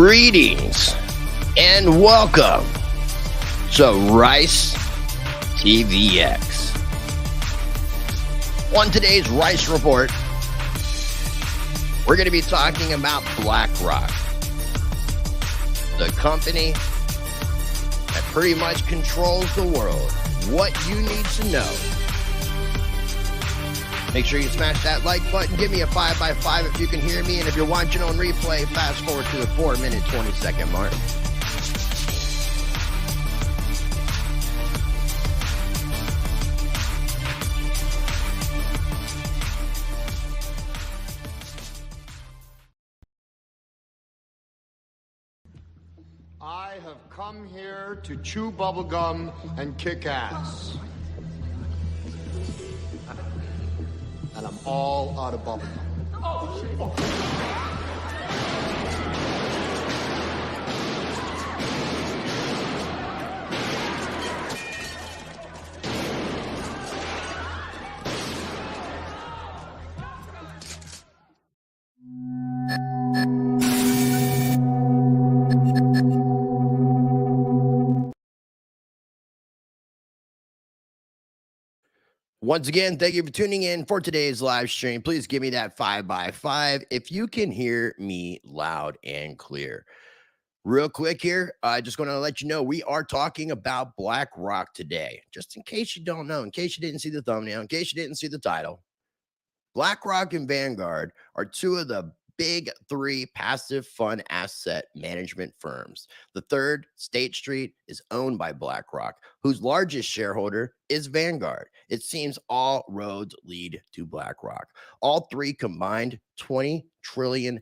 Greetings and welcome to Rice TVX. On today's Rice Report, we're going to be talking about BlackRock, the company that pretty much controls the world. What you need to know. Make sure you smash that like button. Give me a 5x5 if you can hear me. And if you're watching on replay, fast forward to the 4-minute, 20-second mark. I have come here to chew bubblegum and kick ass. And I'm all out of bubblegum. Oh, shit. Once again, thank you for tuning in for today's live stream. Please give me that 5x5 if you can hear me loud and clear. Real quick here, I just going to let you know we are talking about BlackRock today. Just in case you don't know, in case you didn't see the thumbnail, in case you didn't see the title, BlackRock and Vanguard are two of the big three passive fund asset management firms. The third, State Street, is owned by BlackRock, whose largest shareholder is Vanguard. It seems all roads lead to BlackRock. All three combined $20 trillion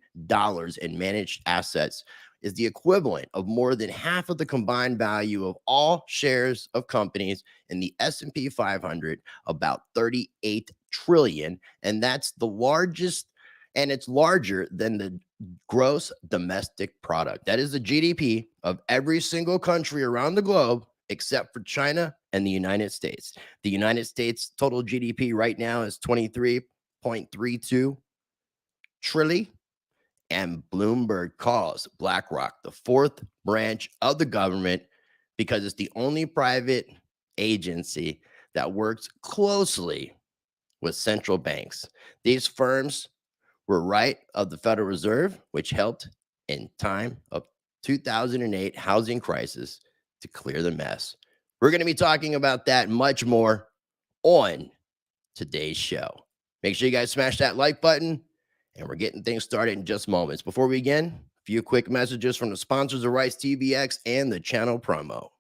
in managed assets is the equivalent of more than half of the combined value of all shares of companies in the S&P 500, about 38 trillion, and that's the largest, and it's larger than the gross domestic product. That is the GDP of every single country around the globe except for China and the United States. The United States total GDP right now is 23.32 trillion. And Bloomberg calls BlackRock the fourth branch of the government because it's the only private agency that works closely with central banks. These firms were right of the Federal Reserve, which helped in time of 2008 housing crisis to clear the mess. We're going to be talking about that and much more on today's show. Make sure you guys smash that like button. And we're getting things started in just moments. Before we begin, a few quick messages from the sponsors of Rice TVX and the channel promo.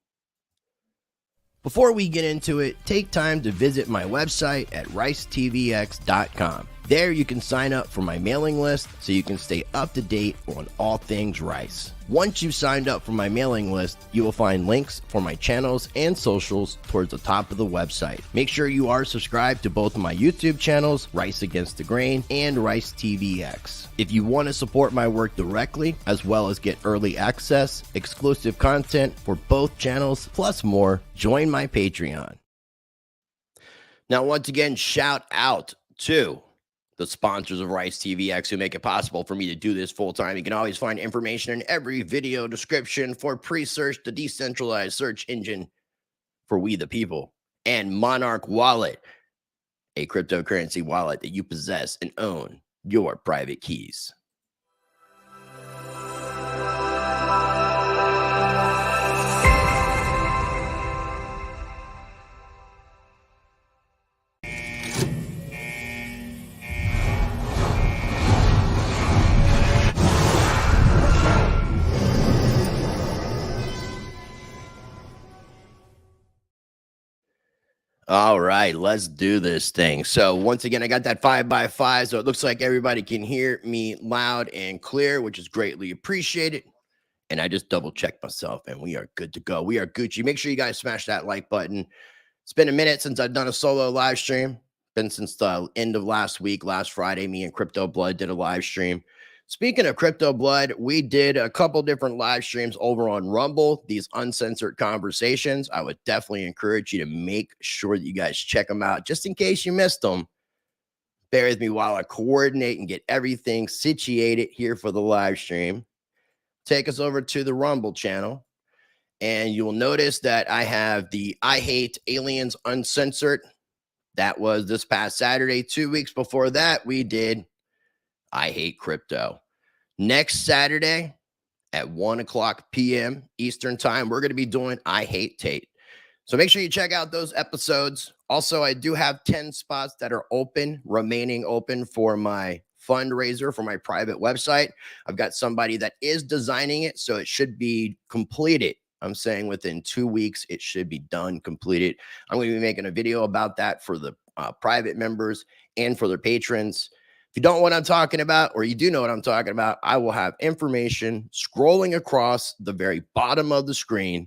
Before we get into it, take time to visit my website at ricetvx.com. There you can sign up for my mailing list so you can stay up to date on all things Rice. Once you've signed up for my mailing list, you will find links for my channels and socials towards the top of the website. Make sure you are subscribed to both of my YouTube channels, Rice Against the Grain and Rice TVX. If you want to support my work directly, as well as get early access, exclusive content for both channels, plus more, join my Patreon. Now, once again, shout out to the sponsors of Rice TVX who make it possible for me to do this full time. You can always find information in every video description for Pre-Search, the decentralized search engine for we the people, and Monarch Wallet, a cryptocurrency wallet that you possess and own your private keys. All right, let's do this thing. So once again, I got that 5x5, so it looks like everybody can hear me loud and clear, which is greatly appreciated. And I just double checked myself, and we are good to go. We are Gucci. Make sure you guys smash that like button. It's been a minute since I've done a solo live stream. Been since the end of last week. Last Friday, me and Crypto Blood did a live stream. Speaking of Crypto Blood, we did a couple different live streams over on Rumble, these uncensored conversations. I would definitely encourage you to make sure that you guys check them out just in case you missed them. Bear with me while I coordinate and get everything situated here for the live stream. take us over to the Rumble channel, and you will notice that I have the I Hate Aliens Uncensored. That was this past Saturday. 2 weeks before that, we did I Hate Crypto. Next Saturday at 1 o'clock p.m. Eastern Time, we're going to be doing I Hate Tate. So make sure you check out those episodes. Also, I do have 10 spots that are remaining open for my fundraiser for my private website. I've got somebody that is designing it, so it should be completed. I'm saying within 2 weeks, it should be done, completed. I'm going to be making a video about that for the private members and for their patrons. If you don't know what I'm talking about, or you do know what I'm talking about, I will have information scrolling across the very bottom of the screen.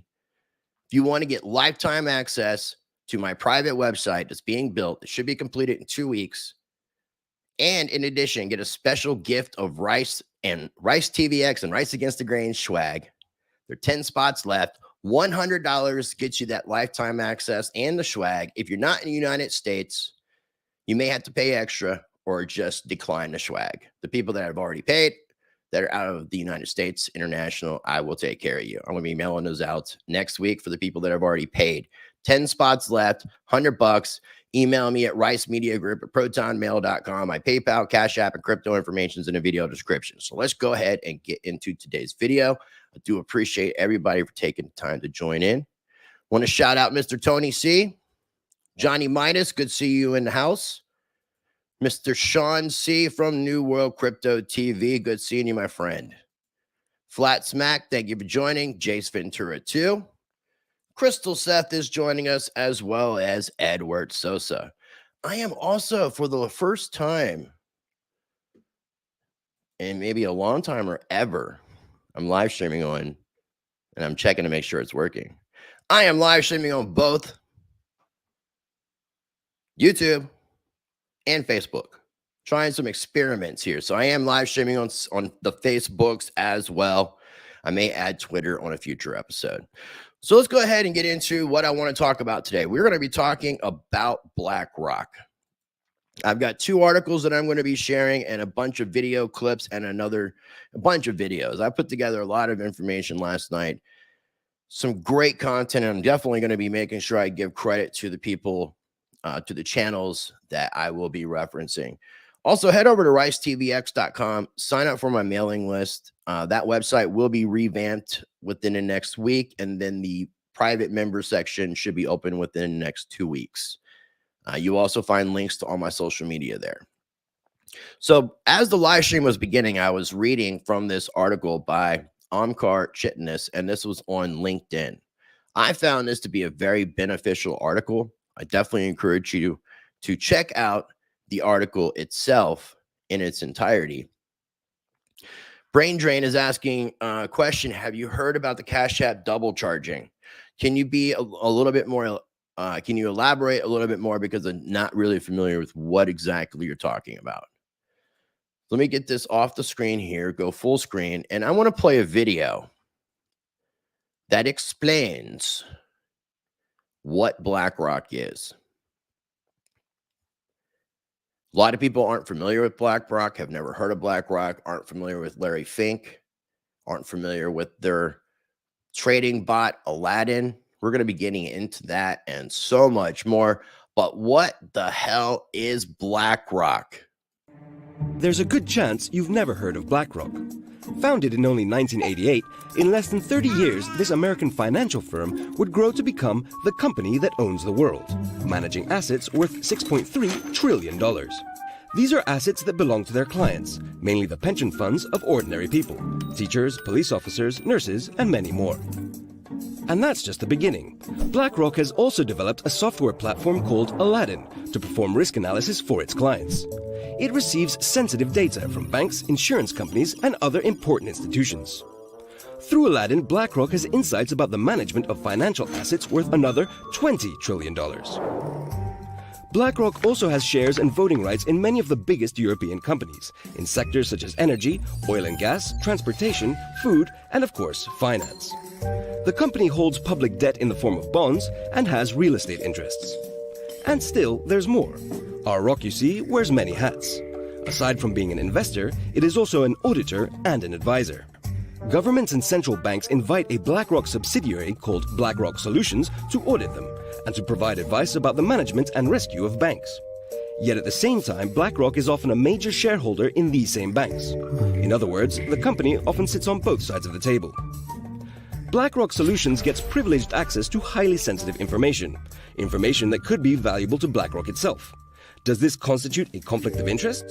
If you want to get lifetime access to my private website that's being built, it should be completed in 2 weeks. And in addition, get a special gift of Rice and Rice TVX and Rice Against the Grain swag. There are 10 spots left. $100 gets you that lifetime access and the swag. If you're not in the United States, you may have to pay extra or just decline the swag. The people that have already paid, that are out of the United States, international, I will take care of you. I'm going to be mailing those out next week for the people that have already paid. 10 spots left, $100. Email me at ricemediagroup@protonmail.com. My PayPal, Cash App, and crypto information is in the video description. So let's go ahead and get into today's video. I do appreciate everybody for taking the time to join in. Want to shout out Mr. Tony C. Johnny Midas, good to see you in the house. Mr. Sean C. from New World Crypto TV. Good seeing you, my friend. Flat Smack, thank you for joining. Jace Ventura 2. Crystal Seth is joining us, as well as Edward Sosa. I am also, for the first time, and maybe a long time or ever, I'm live streaming on, and I'm checking to make sure it's working. I am live streaming on both YouTube and Facebook, trying some experiments here. So I am live streaming on the Facebooks as well. I may add Twitter on a future episode. So let's go ahead and get into what I want to talk about today. We're going to be talking about BlackRock. I've got 2 articles that I'm going to be sharing and a bunch of video clips and a bunch of videos. I put together a lot of information last night. Some great content. And I'm definitely going to be making sure I give credit to the people, to the channels that I will be referencing. Also, head over to ricetvx.com, sign up for my mailing list. That website will be revamped within the next week, and then the private member section should be open within the next 2 weeks. You also find links to all my social media there. So as the live stream was beginning, I was reading from this article by Omkar Chitnis, and this was on LinkedIn. I found this to be a very beneficial article. I definitely encourage you to check out the article itself in its entirety. Brain Drain is asking a question. Have you heard about the Cash App double charging? Can you be a little bit more, can you elaborate a little bit more, because I'm not really familiar with what exactly you're talking about. Let me get this off the screen here, go full screen, and I want to play a video that explains what BlackRock is. A lot of people aren't familiar with BlackRock, have never heard of BlackRock, aren't familiar with Larry Fink, aren't familiar with their trading bot, Aladdin. We're going to be getting into that and so much more. But what the hell is BlackRock? There's a good chance you've never heard of BlackRock. Founded in only 1988, in less than 30 years, this American financial firm would grow to become the company that owns the world, managing assets worth $6.3 trillion. These are assets that belong to their clients, mainly the pension funds of ordinary people, teachers, police officers, nurses, and many more. And that's just the beginning. BlackRock has also developed a software platform called Aladdin to perform risk analysis for its clients. It receives sensitive data from banks, insurance companies, and other important institutions. Through Aladdin, BlackRock has insights about the management of financial assets worth another $20 trillion. BlackRock also has shares and voting rights in many of the biggest European companies, in sectors such as energy, oil and gas, transportation, food, and of course, finance. The company holds public debt in the form of bonds and has real estate interests. And still, there's more. Our Rock, you see, wears many hats. Aside from being an investor, it is also an auditor and an advisor. Governments and central banks invite a BlackRock subsidiary called BlackRock Solutions to audit them and to provide advice about the management and rescue of banks. Yet at the same time, BlackRock is often a major shareholder in these same banks. In other words, the company often sits on both sides of the table. BlackRock Solutions gets privileged access to highly sensitive information that could be valuable to BlackRock itself. Does this constitute a conflict of interest?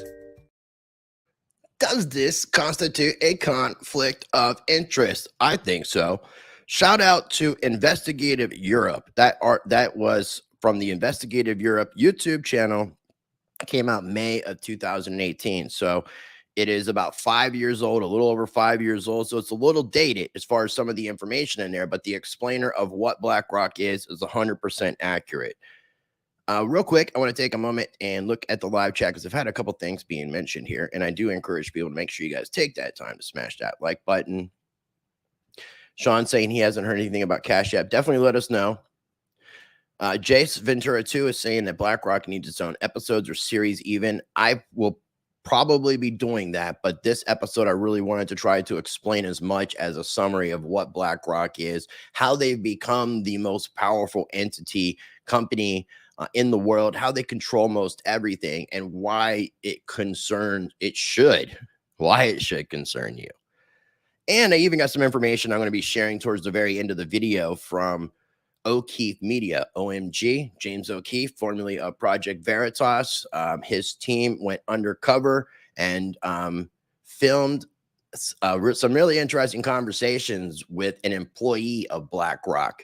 Does this constitute a conflict of interest? I think so. Shout out to Investigative Europe. That was from the Investigative Europe YouTube channel. Came out May of 2018. So it is about 5 years old, a little over 5 years old. So it's a little dated as far as some of the information in there, but the explainer of what BlackRock is 100% accurate. Real quick, I want to take a moment and look at the live chat because I've had a couple things being mentioned here, and I do encourage people to make sure you guys take that time to smash that like button. Sean saying he hasn't heard anything about Cash App. Definitely let us know. Jace Ventura 2 is saying that BlackRock needs its own episodes or series even. I will probably be doing that, but this episode I really wanted to try to explain as much as a summary of what BlackRock is, how they've become the most powerful company in the world, how they control most everything, and why it should concern you. And I even got some information I'm going to be sharing towards the very end of the video from O'Keefe Media, OMG, James O'Keefe, formerly of Project Veritas. His team went undercover and filmed some really interesting conversations with an employee of BlackRock.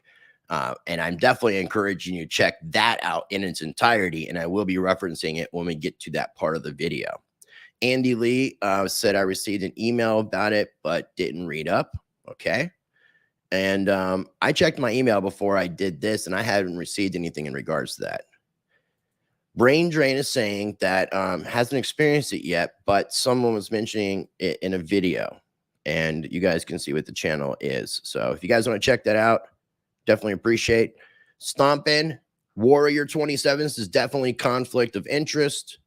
And I'm definitely encouraging you to check that out in its entirety, and I will be referencing it when we get to that part of the video. Andy Lee said I received an email about it, but didn't read up. Okay. And I checked my email before I did this, and I haven't received anything in regards to that. Brain Drain is saying that hasn't experienced it yet, but someone was mentioning it in a video, and you guys can see what the channel is. So if you guys want to check that out, definitely appreciate. Stompin' Warrior 27 is definitely conflict of interest.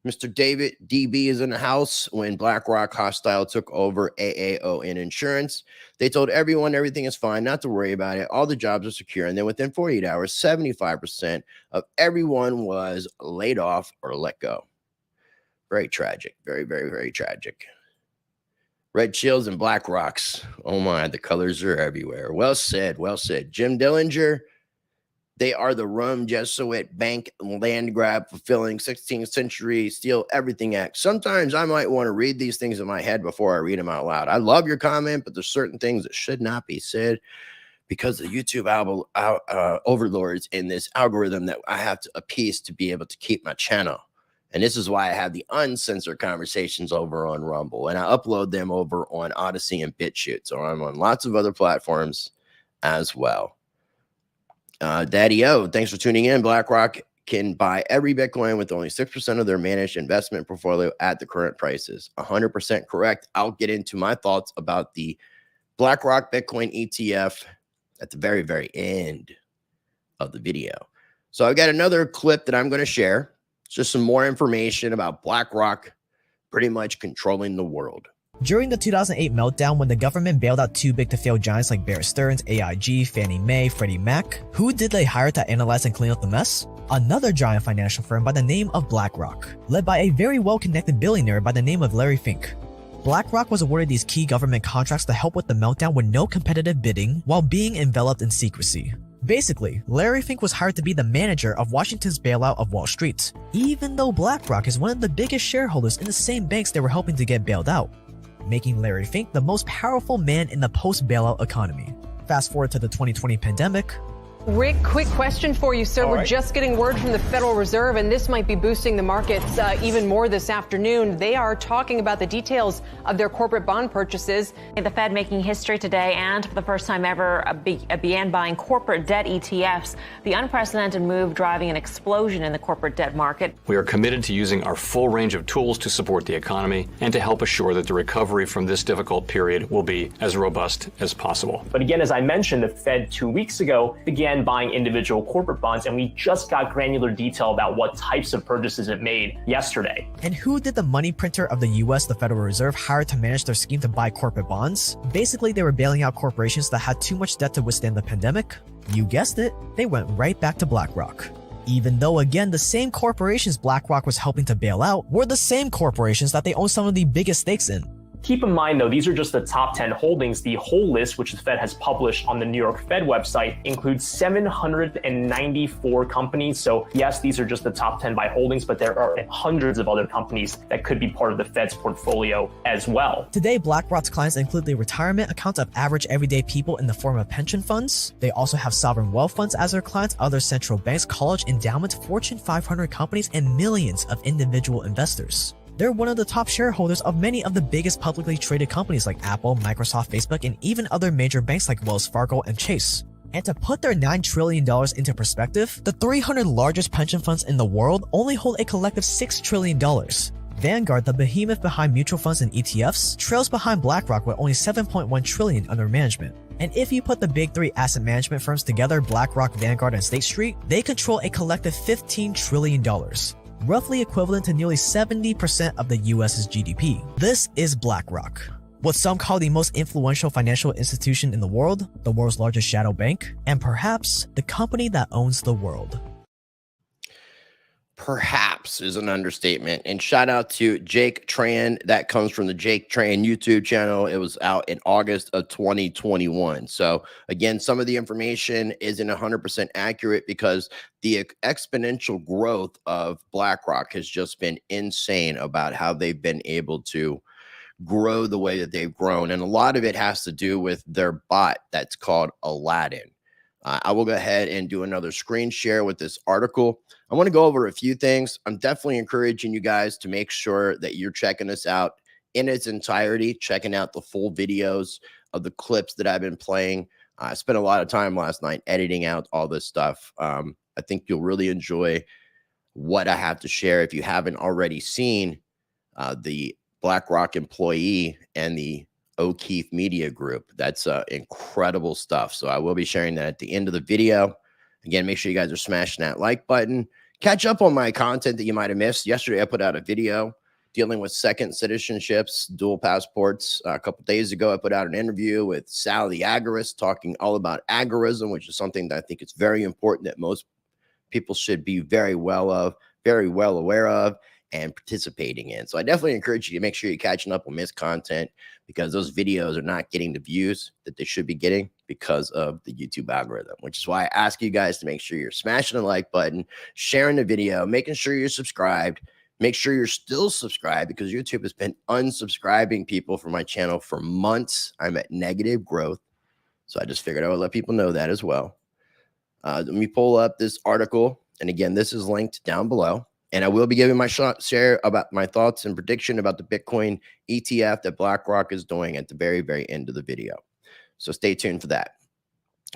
Mr. David DB is in the house. When BlackRock hostile took over AAON Insurance, they told everyone everything is fine, not to worry about it. All the jobs are secure. And then within 48 hours, 75% of everyone was laid off or let go. Very tragic. Very, very, very tragic. Red Shields and Black Rocks. Oh my, the colors are everywhere. Well said, well said. Jim Dillinger, they are the Rome Jesuit bank land grab fulfilling 16th century steal everything act. Sometimes I might want to read these things in my head before I read them out loud. I love your comment, but there's certain things that should not be said because the YouTube overlords in this algorithm that I have to appease to be able to keep my channel. And this is why I have the uncensored conversations over on Rumble, and I upload them over on Odyssey and BitChute. So I'm on lots of other platforms as well. Daddy O, thanks for tuning in. BlackRock can buy every Bitcoin with only 6% of their managed investment portfolio at the current prices. 100% correct. I'll get into my thoughts about the BlackRock Bitcoin ETF at the very, very end of the video. So I've got another clip that I'm going to share. Just some more information about BlackRock pretty much controlling the world. During the 2008 meltdown, when the government bailed out too big to fail giants like Bear Stearns, AIG, Fannie Mae, Freddie Mac, who did they hire to analyze and clean up the mess? Another giant financial firm by the name of BlackRock, led by a very well-connected billionaire by the name of Larry Fink. BlackRock was awarded these key government contracts to help with the meltdown with no competitive bidding while being enveloped in secrecy. Basically, Larry Fink was hired to be the manager of Washington's bailout of Wall Street, even though BlackRock is one of the biggest shareholders in the same banks they were helping to get bailed out, making Larry Fink the most powerful man in the post-bailout economy. Fast forward to the 2020 pandemic. Rick, quick question for you, sir. We're just getting word from the Federal Reserve, and this might be boosting the markets even more this afternoon. They are talking about the details of their corporate bond purchases. The Fed making history today, and for the first time ever, began buying corporate debt ETFs. The unprecedented move driving an explosion in the corporate debt market. We are committed to using our full range of tools to support the economy and to help assure that the recovery from this difficult period will be as robust as possible. But again, as I mentioned, the Fed 2 weeks ago began began buying individual corporate bonds, and we just got granular detail about what types of purchases it made yesterday. And who did the money printer of the US, the Federal Reserve, hire to manage their scheme to buy corporate bonds? Basically, they were bailing out corporations that had too much debt to withstand the pandemic. You guessed it, they went right back to BlackRock. Even though, again, the same corporations BlackRock was helping to bail out were the same corporations that they own some of the biggest stakes in. Keep in mind, though, these are just the top 10 holdings. The whole list, which the Fed has published on the New York Fed website, includes 794 companies. So yes, these are just the top 10 by holdings, but there are hundreds of other companies that could be part of the Fed's portfolio as well. Today, BlackRock's clients include the retirement accounts of average everyday people in the form of pension funds. They also have sovereign wealth funds as their clients, other central banks, college endowments, Fortune 500 companies, and millions of individual investors. They're one of the top shareholders of many of the biggest publicly traded companies like Apple, Microsoft, Facebook, and even other major banks like Wells Fargo and Chase. And to put their $9 trillion into perspective, the 300 largest pension funds in the world only hold a collective $6 trillion. Vanguard, the behemoth behind mutual funds and ETFs, trails behind BlackRock with only $7.1 trillion under management. And if you put the big three asset management firms together, BlackRock, Vanguard, and State Street, they control a collective $15 trillion. Roughly equivalent to nearly 70% of the US's GDP. This is BlackRock, what some call the most influential financial institution in the world's largest shadow bank, and perhaps the company that owns the world. Perhaps is an understatement. And shout out to Jake Tran. That comes from the Jake Tran YouTube channel. It was out in August of 2021. So again, some of the information isn't 100% accurate because the exponential growth of BlackRock has just been insane about how they've been able to grow the way that they've grown. And a lot of it has to do with their bot that's called Aladdin. I will go ahead and do another screen share with this article. I want to go over a few things. I'm definitely encouraging you guys to make sure that you're checking this out in its entirety, checking out the full videos of the clips that I've been playing. I spent a lot of time last night editing out all this stuff. I think you'll really enjoy what I have to share. If you haven't already seen the BlackRock employee and the O'Keefe Media Group, that's incredible stuff. So I will be sharing that at the end of the video. Again, make sure you guys are smashing that like button. Catch up on my content that you might have missed. Yesterday, I put out a video dealing with second citizenships, dual passports. A couple days ago, I put out an interview with Sal the Agorist talking all about agorism, which is something that I think it's very important that most people should be very well aware of and participating in. So I definitely encourage you to make sure you're catching up on missed content because those videos are not getting the views that they should be getting because of the YouTube algorithm, which is why I ask you guys to make sure you're smashing the like button, sharing the video, making sure you're subscribed, make sure you're still subscribed because YouTube has been unsubscribing people from my channel for months. I'm at negative growth. So I just figured I would let people know that as well. Let me pull up this article. And again, this is linked down below. And I will be giving my share about my thoughts and prediction about the Bitcoin ETF that BlackRock is doing at the very, very end of the video. So stay tuned for that.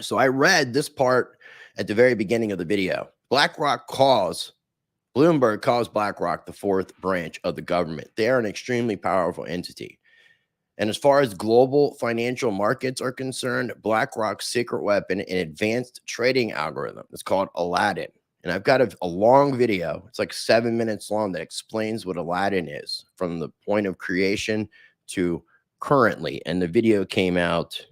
So I read this part at the very beginning of the video. Bloomberg calls BlackRock the fourth branch of the government. They are an extremely powerful entity. And as far as global financial markets are concerned, BlackRock's secret weapon and advanced trading algorithm is called Aladdin. And I've got a long video. It's like 7 minutes long that explains what Aladdin is from the point of creation to currently. And the video came out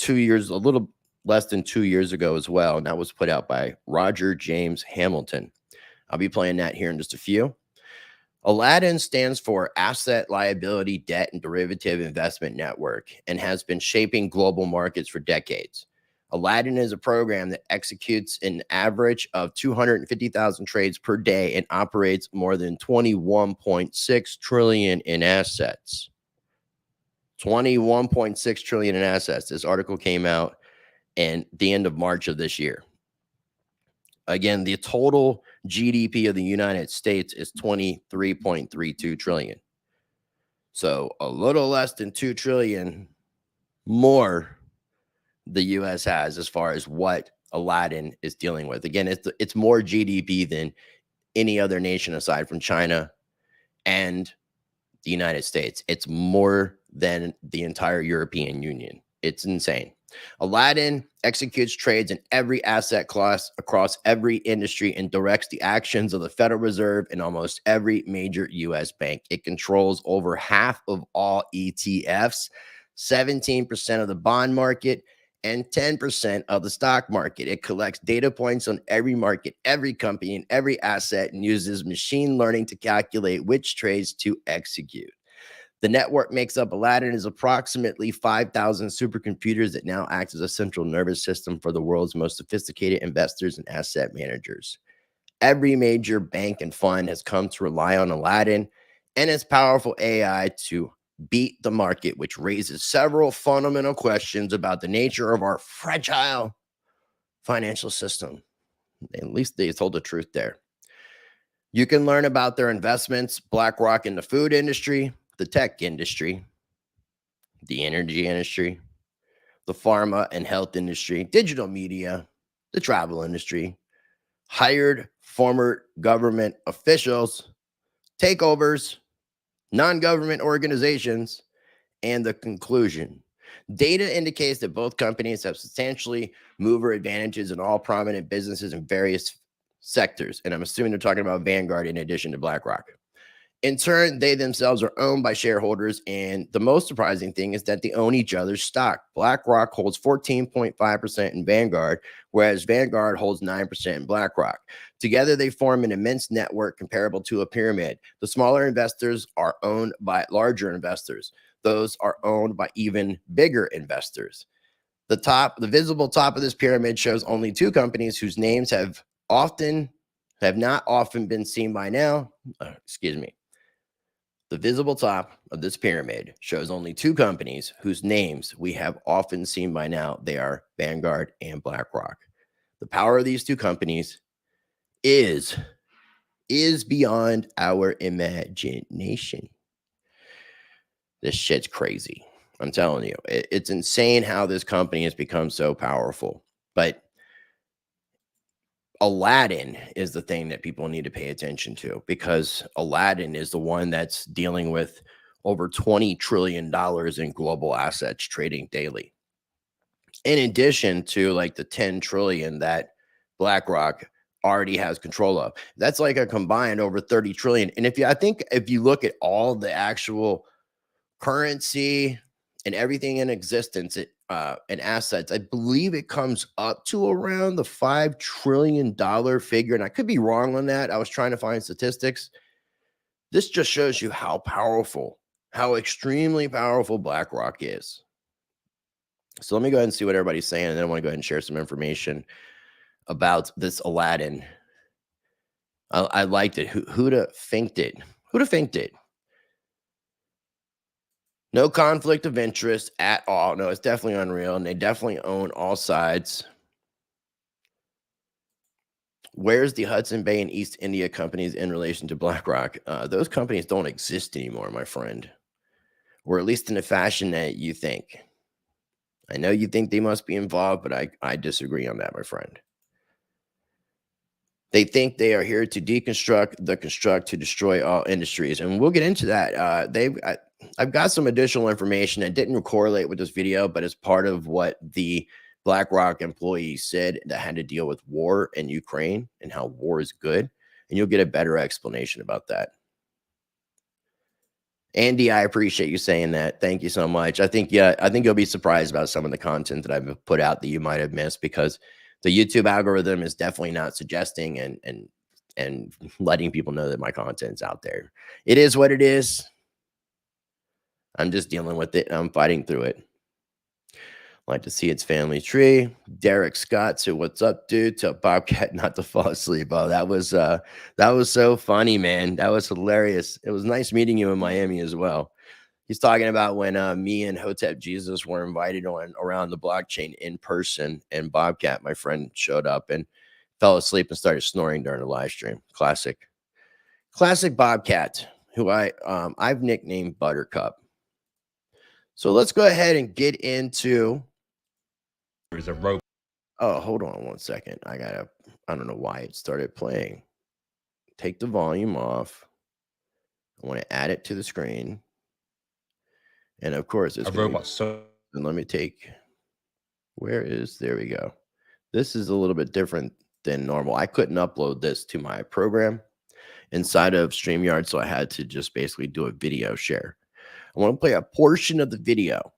a little less than 2 years ago as well. And that was put out by Roger James Hamilton. I'll be playing that here in just a few. Aladdin stands for Asset, Liability, Debt, and Derivative Investment Network and has been shaping global markets for decades. Aladdin is a program that executes an average of 250,000 trades per day and operates more than 21.6 trillion in assets. 21.6 trillion in assets. This article came out in the end of March of this year. Again, the total GDP of the United States is 23.32 trillion. So a little less than 2 trillion more the U.S. has as far as what Aladdin is dealing with. Again, it's more GDP than any other nation aside from China and the United States. It's more than the entire European Union. It's insane. Aladdin executes trades in every asset class across every industry and directs the actions of the Federal Reserve and almost every major U.S. bank. It controls over half of all ETFs, 17% of the bond market, and 10% of the stock market. It collects data points on every market, every company, and every asset, and uses machine learning to calculate which trades to execute. The network makes up Aladdin is approximately 5,000 supercomputers that now act as a central nervous system for the world's most sophisticated investors and asset managers. Every major bank and fund has come to rely on Aladdin and its powerful AI to beat the market, which raises several fundamental questions about the nature of our fragile financial system. At least they told the truth there. You can learn about their investments: BlackRock in the food industry, the tech industry, the energy industry, the pharma and health industry, digital media, the travel industry, hired former government officials, takeovers, non-government organizations, and the conclusion. Data indicates that both companies have substantially mover advantages in all prominent businesses in various sectors. And I'm assuming they're talking about Vanguard in addition to BlackRock. In turn, they themselves are owned by shareholders, and the most surprising thing is that they own each other's stock. BlackRock holds 14.5% in Vanguard, whereas Vanguard holds 9% in BlackRock. Together, they form an immense network comparable to a pyramid. The smaller investors are owned by larger investors. Those are owned by even bigger investors. The visible top of this pyramid shows only two companies whose names have not often been seen by now. The visible top of this pyramid shows only two companies whose names we have often seen by now. They are Vanguard and BlackRock. The power of these two companies is beyond our imagination. This shit's crazy. I'm telling you, it's insane how this company has become so powerful. But Aladdin is the thing that people need to pay attention to, because Aladdin is the one that's dealing with over $20 trillion in global assets trading daily. In addition to like the 10 trillion that BlackRock already has control of. That's like a combined over 30 trillion. And I think if you look at all the actual currency and everything in existence, and assets, I believe it comes up to around the $5 trillion figure. And I could be wrong on that. I was trying to find statistics. This just shows you how powerful, how extremely powerful BlackRock is. So let me go ahead and see what everybody's saying. And then I want to go ahead and share some information about this Aladdin. I liked it. Who'd have thinked it? Who'd have thinked it? No conflict of interest at all. No, it's definitely unreal. And they definitely own all sides. Where's the Hudson Bay and East India companies in relation to BlackRock? Those companies don't exist anymore, my friend. Or at least in the fashion that you think. I know you think they must be involved, but I disagree on that, my friend. They think they are here to deconstruct the construct to destroy all industries. And we'll get into that. I've got some additional information that didn't correlate with this video, but it's part of what the BlackRock employees said that had to deal with war in Ukraine and how war is good. And you'll get a better explanation about that. Andy, I appreciate you saying that. Thank you so much. I think you'll be surprised about some of the content that I've put out that you might have missed, because the YouTube algorithm is definitely not suggesting and letting people know that my content's out there. It is what it is. I'm just dealing with it. I'm fighting through it. Like to see its family tree. Derek Scott said, "What's up, dude? Tell Bobcat not to fall asleep." Oh, that was so funny, man. That was hilarious. It was nice meeting you in Miami as well. He's talking about when me and Hotep Jesus were invited on around the blockchain in person, and Bobcat, my friend, showed up and fell asleep and started snoring during the live stream. Classic Bobcat, who I've nicknamed Buttercup. So let's go ahead and get into. There's a rope. Oh, hold on one second. I don't know why it started playing. Take the volume off. I want to add it to the screen. And of course, it's a robot. And let me take There we go. This is a little bit different than normal. I couldn't upload this to my program inside of StreamYard, so I had to just basically do a video share. I want to play a portion of the video.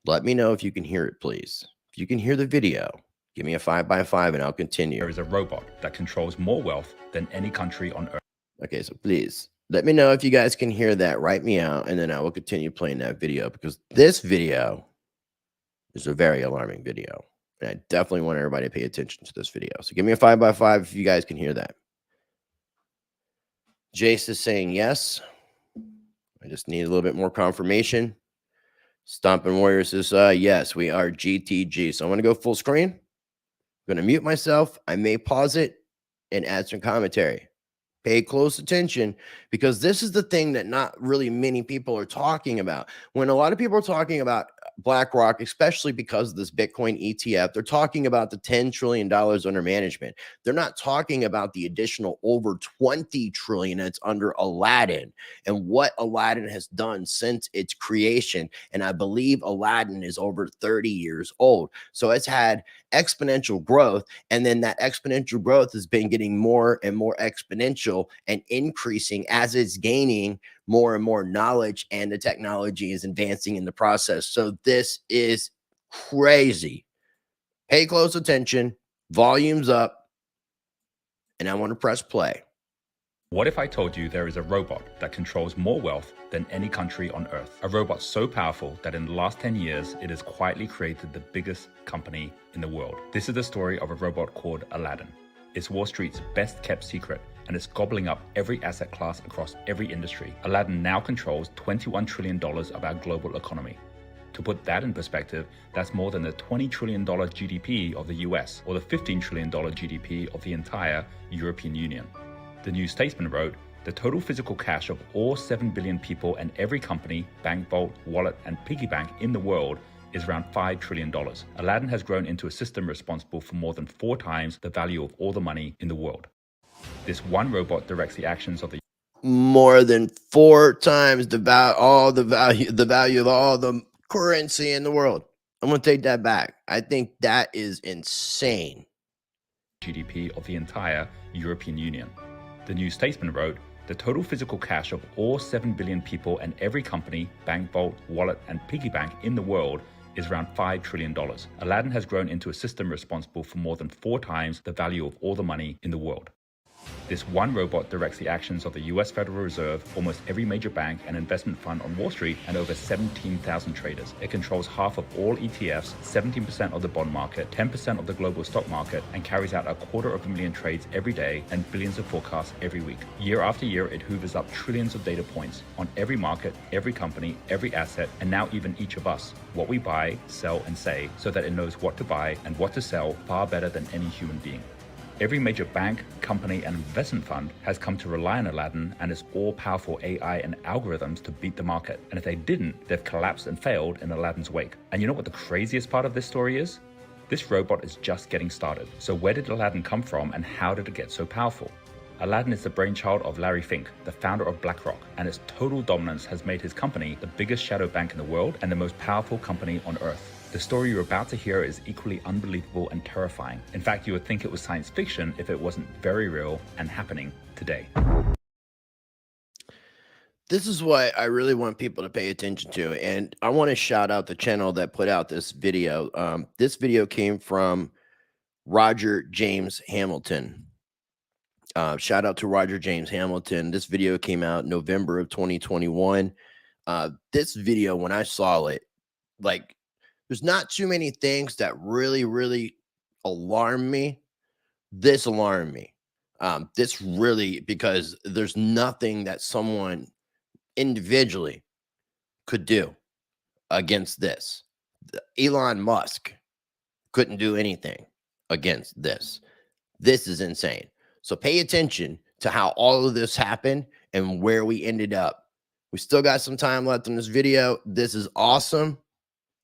Let me know if you can hear it, please. If you can hear the video, give me a 5x5 and I'll continue. There is a robot that controls more wealth than any country on earth. Okay, so please let me know if you guys can hear that. Write me out, and then I will continue playing that video, because this video is a very alarming video. And I definitely want everybody to pay attention to this video. So give me a 5x5 if you guys can hear that. Jace is saying yes. I just need a little bit more confirmation. Stomping Warrior says, yes, we are GTG. So I'm going to go full screen. I'm going to mute myself. I may pause it and add some commentary. Pay close attention, because this is the thing that not really many people are talking about. When a lot of people are talking about BlackRock, especially because of this Bitcoin ETF, they're talking about the $10 trillion under management. They're not talking about the additional over 20 trillion that's under Aladdin and what Aladdin has done since its creation. And I believe Aladdin is over 30 years old. So it's had exponential growth. And then that exponential growth has been getting more and more exponential and increasing as it's gaining more and more knowledge, and the technology is advancing in the process. So this is crazy. Pay close attention, volume's up, and I want to press play. What if I told you there is a robot that controls more wealth than any country on earth? A robot so powerful that in the last 10 years, it has quietly created the biggest company in the world. This is the story of a robot called Aladdin. It's Wall Street's best kept secret, and it's gobbling up every asset class across every industry. Aladdin now controls $21 trillion of our global economy. To put that in perspective, that's more than the $20 trillion GDP of the US, or the $15 trillion GDP of the entire European Union. The New Statesman wrote, the total physical cash of all 7 billion people and every company, bank vault, wallet, and piggy bank in the world is around $5 trillion. Aladdin has grown into a system responsible for more than 4 times the value of all the money in the world. This one robot directs the actions of the more than 4 times the value of all the currency in the world. I'm going to take that back. I think that is insane. GDP of the entire European Union. The New Statesman wrote, the total physical cash of all 7 billion people and every company, bank vault, wallet, and piggy bank in the world is around $5 trillion. Aladdin has grown into a system responsible for more than 4 times the value of all the money in the world. This one robot directs the actions of the US Federal Reserve, almost every major bank and investment fund on Wall Street, and over 17,000 traders. It controls half of all ETFs, 17% of the bond market, 10% of the global stock market, and carries out 250,000 trades every day and billions of forecasts every week. Year after year, it hoovers up trillions of data points on every market, every company, every asset, and now even each of us, what we buy, sell, and say, so that it knows what to buy and what to sell far better than any human being. Every major bank, company, and investment fund has come to rely on Aladdin and its all-powerful AI and algorithms to beat the market. And if they didn't, they've collapsed and failed in Aladdin's wake. And you know what the craziest part of this story is? This robot is just getting started. So where did Aladdin come from, and how did it get so powerful? Aladdin is the brainchild of Larry Fink, the founder of BlackRock, and its total dominance has made his company the biggest shadow bank in the world and the most powerful company on earth. The story you're about to hear is equally unbelievable and terrifying. In fact, you would think it was science fiction if it wasn't very real and happening today. This is what I really want people to pay attention to. And I want to shout out the channel that put out this video. This video came from Roger James Hamilton. Shout out to Roger James Hamilton. This video came out November of 2021. This video, when I saw it, like, there's not too many things that really alarm me. This alarmed me. This really, because there's nothing that someone individually could do against this. Elon Musk couldn't do anything against this. This is insane. So pay attention to how all of this happened and where we ended up. We still got some time left in this video. This is awesome.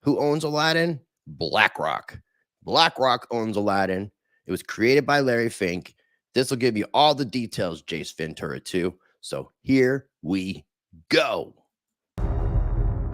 Who owns Aladdin? BlackRock. BlackRock owns Aladdin. It was created by Larry Fink. This will give you all the details, Jace Ventura 2. So here we go.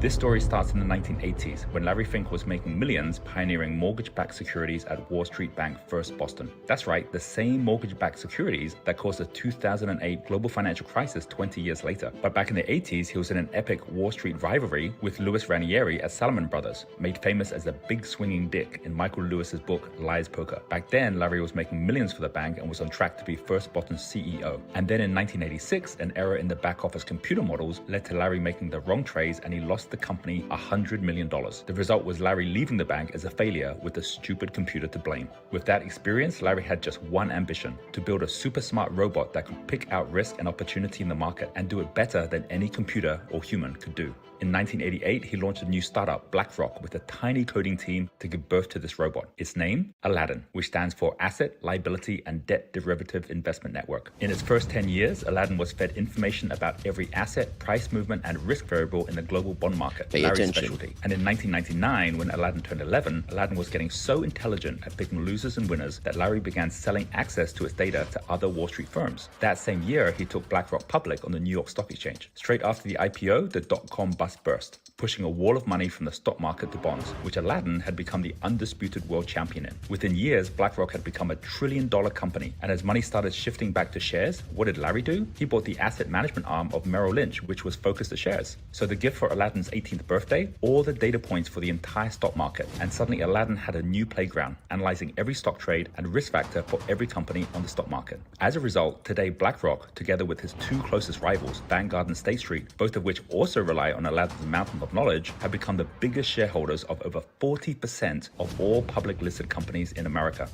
This story starts in the 1980s when Larry Fink was making millions pioneering mortgage-backed securities at Wall Street Bank First Boston. That's right, the same mortgage-backed securities that caused the 2008 global financial crisis 20 years later. But back in the 80s, he was in an epic Wall Street rivalry with Louis Ranieri at Salomon Brothers, made famous as the big swinging dick in Michael Lewis's book Liar's Poker. Back then, Larry was making millions for the bank and was on track to be First Boston's CEO. And then in 1986, an error in the back office computer models led to Larry making the wrong trades and he lost the company $100 million. The result was Larry leaving the bank as a failure with a stupid computer to blame. With that experience, Larry had just one ambition: to build a super smart robot that could pick out risk and opportunity in the market and do it better than any computer or human could do. In 1988, he launched a new startup, BlackRock, with a tiny coding team to give birth to this robot. Its name, Aladdin, which stands for Asset, Liability, and Debt Derivative Investment Network. In its first 10 years, Aladdin was fed information about every asset, price movement, and risk variable in the global bond market, Larry's specialty. And in 1999, when Aladdin turned 11, Aladdin was getting so intelligent at picking losers and winners that Larry began selling access to its data to other Wall Street firms. That same year, he took BlackRock public on the New York Stock Exchange. Straight after the IPO, the dot-com bust burst, pushing a wall of money from the stock market to bonds, which Aladdin had become the undisputed world champion in. Within years, BlackRock had become a $1 trillion company, and as money started shifting back to shares, what did Larry do? He bought the asset management arm of Merrill Lynch, which was focused to shares. So the gift for Aladdin's 18th birthday, all the data points for the entire stock market, and suddenly Aladdin had a new playground, analyzing every stock trade and risk factor for every company on the stock market. As a result, today BlackRock, together with his two closest rivals, Vanguard and State Street, both of which also rely on Aladdin's mountain of knowledge, have become the biggest shareholders of over 40% of all public listed companies in America.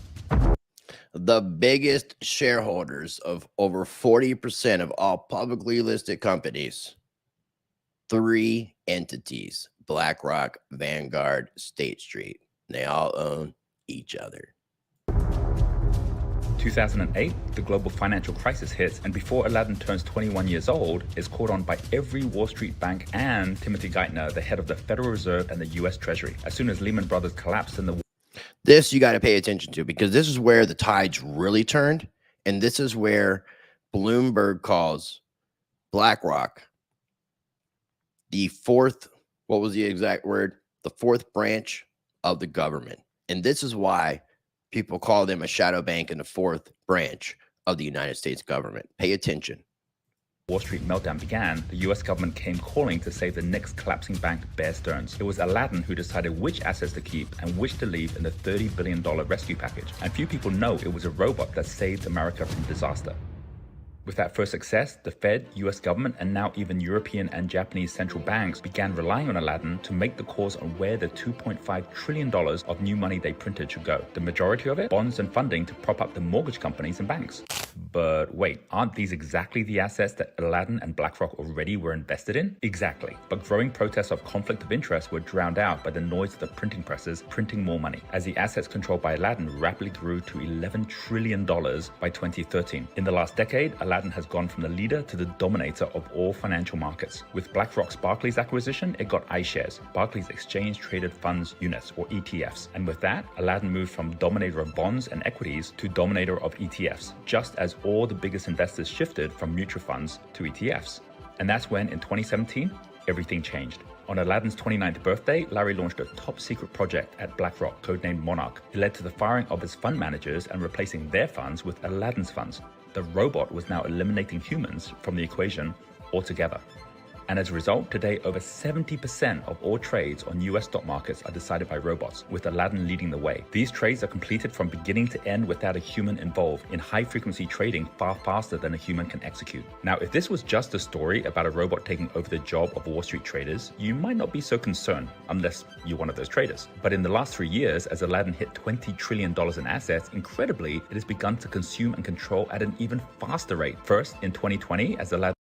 The biggest shareholders of over 40% of all publicly listed companies. 3 entities: BlackRock, Vanguard, State Street. They all own each other. 2008, the global financial crisis hits, and before Aladdin turns 21 years old, is caught on by every Wall Street bank and Timothy Geithner, the head of the Federal Reserve and the U.S. Treasury. As soon as Lehman Brothers collapsed and this you got to pay attention to, because this is where the tides really turned, and this is where Bloomberg calls BlackRock the fourth, what was the exact word? The fourth branch of the government. And this is why people call them a shadow bank and the fourth branch of the United States government. Pay attention. Wall Street meltdown began, the US government came calling to save the next collapsing bank, Bear Stearns. It was Aladdin who decided which assets to keep and which to leave in the $30 billion rescue package. And few people know it was a robot that saved America from disaster. With that first success, the Fed, US government, and now even European and Japanese central banks began relying on Aladdin to make the calls on where the $2.5 trillion of new money they printed should go. The majority of it, bonds and funding to prop up the mortgage companies and banks. But wait, aren't these exactly the assets that Aladdin and BlackRock already were invested in? Exactly. But growing protests of conflict of interest were drowned out by the noise of the printing presses printing more money, as the assets controlled by Aladdin rapidly grew to $11 trillion by 2013. In the last decade, Aladdin has gone from the leader to the dominator of all financial markets. With BlackRock's Barclays acquisition, it got iShares, Barclays Exchange Traded Funds Units, or ETFs. And with that, Aladdin moved from dominator of bonds and equities to dominator of ETFs, just as all the biggest investors shifted from mutual funds to ETFs. And that's when, in 2017, everything changed. On Aladdin's 29th birthday, Larry launched a top-secret project at BlackRock, codenamed Monarch. It led to the firing of his fund managers and replacing their funds with Aladdin's funds. The robot was now eliminating humans from the equation altogether. And as a result, today over 70% of all trades on US stock markets are decided by robots, with Aladdin leading the way. These trades are completed from beginning to end without a human involved, in high-frequency trading far faster than a human can execute. Now, if this was just a story about a robot taking over the job of Wall Street traders, you might not be so concerned, unless you're one of those traders. But in the last 3 years, as Aladdin hit $20 trillion in assets, incredibly, it has begun to consume and control at an even faster rate. First, in 2020, as Aladdin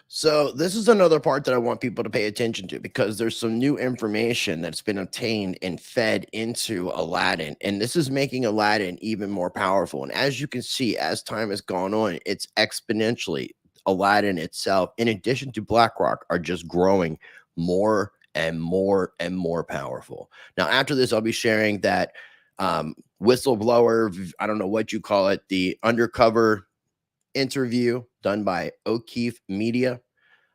So this is another part that I want people to pay attention to, because there's some new information that's been obtained and fed into Aladdin, and this is making Aladdin even more powerful. And as you can see, as time has gone on, it's exponentially, Aladdin itself, in addition to BlackRock, are just growing more and more and more powerful. Now, after this, I'll be sharing that whistleblower, I don't know what you call it, the Undercover interview done by O'Keefe Media.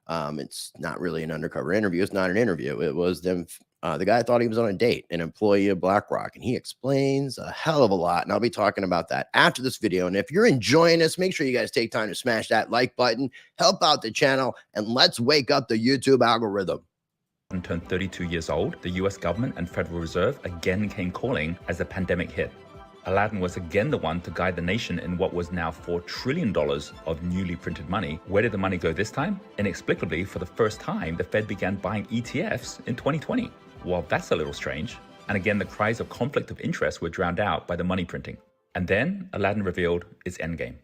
It's not really an undercover interview. It's not an interview. It was them. The guy thought he was on a date, an employee of BlackRock, and he explains a hell of a lot. And I'll be talking about that after this video. And if you're enjoying this, make sure you guys take time to smash that like button, help out the channel, and let's wake up the YouTube algorithm. Turned 32 years old, the US government and Federal Reserve again came calling as the pandemic hit. Aladdin was again the one to guide the nation in what was now $4 trillion of newly printed money. Where did the money go this time? Inexplicably, for the first time, the Fed began buying ETFs in 2020. Well, that's a little strange. And again, the cries of conflict of interest were drowned out by the money printing. And then Aladdin revealed its endgame.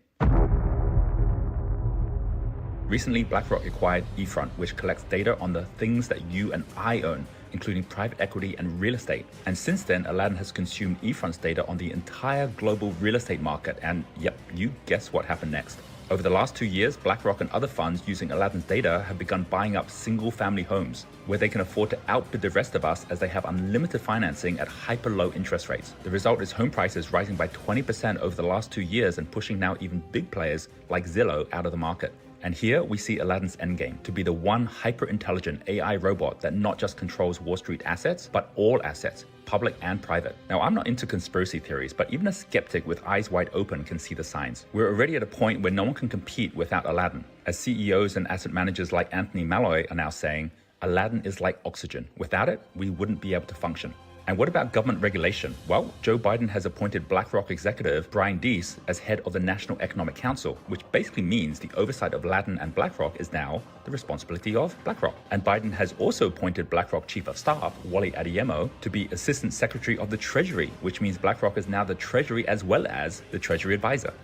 Recently, BlackRock acquired eFront, which collects data on the things that you and I own, including private equity and real estate. And since then, Aladdin has consumed eFront's data on the entire global real estate market. And yep, you guess what happened next. Over the last 2 years, BlackRock and other funds using Aladdin's data have begun buying up single-family homes, where they can afford to outbid the rest of us as they have unlimited financing at hyper-low interest rates. The result is home prices rising by 20% over the last 2 years and pushing now even big players like Zillow out of the market. And here we see Aladdin's endgame to be the one hyper-intelligent AI robot that not just controls Wall Street assets, but all assets, public and private. Now, I'm not into conspiracy theories, but even a skeptic with eyes wide open can see the signs. We're already at a point where no one can compete without Aladdin. As CEOs and asset managers like Anthony Malloy are now saying, Aladdin is like oxygen. Without it, we wouldn't be able to function. And what about government regulation? Well, Joe Biden has appointed BlackRock executive Brian Deese as head of the National Economic Council, which basically means the oversight of Aladdin and BlackRock is now the responsibility of BlackRock. And Biden has also appointed BlackRock Chief of Staff, Wally Adeyemo, to be Assistant Secretary of the Treasury, which means BlackRock is now the Treasury as well as the Treasury Advisor.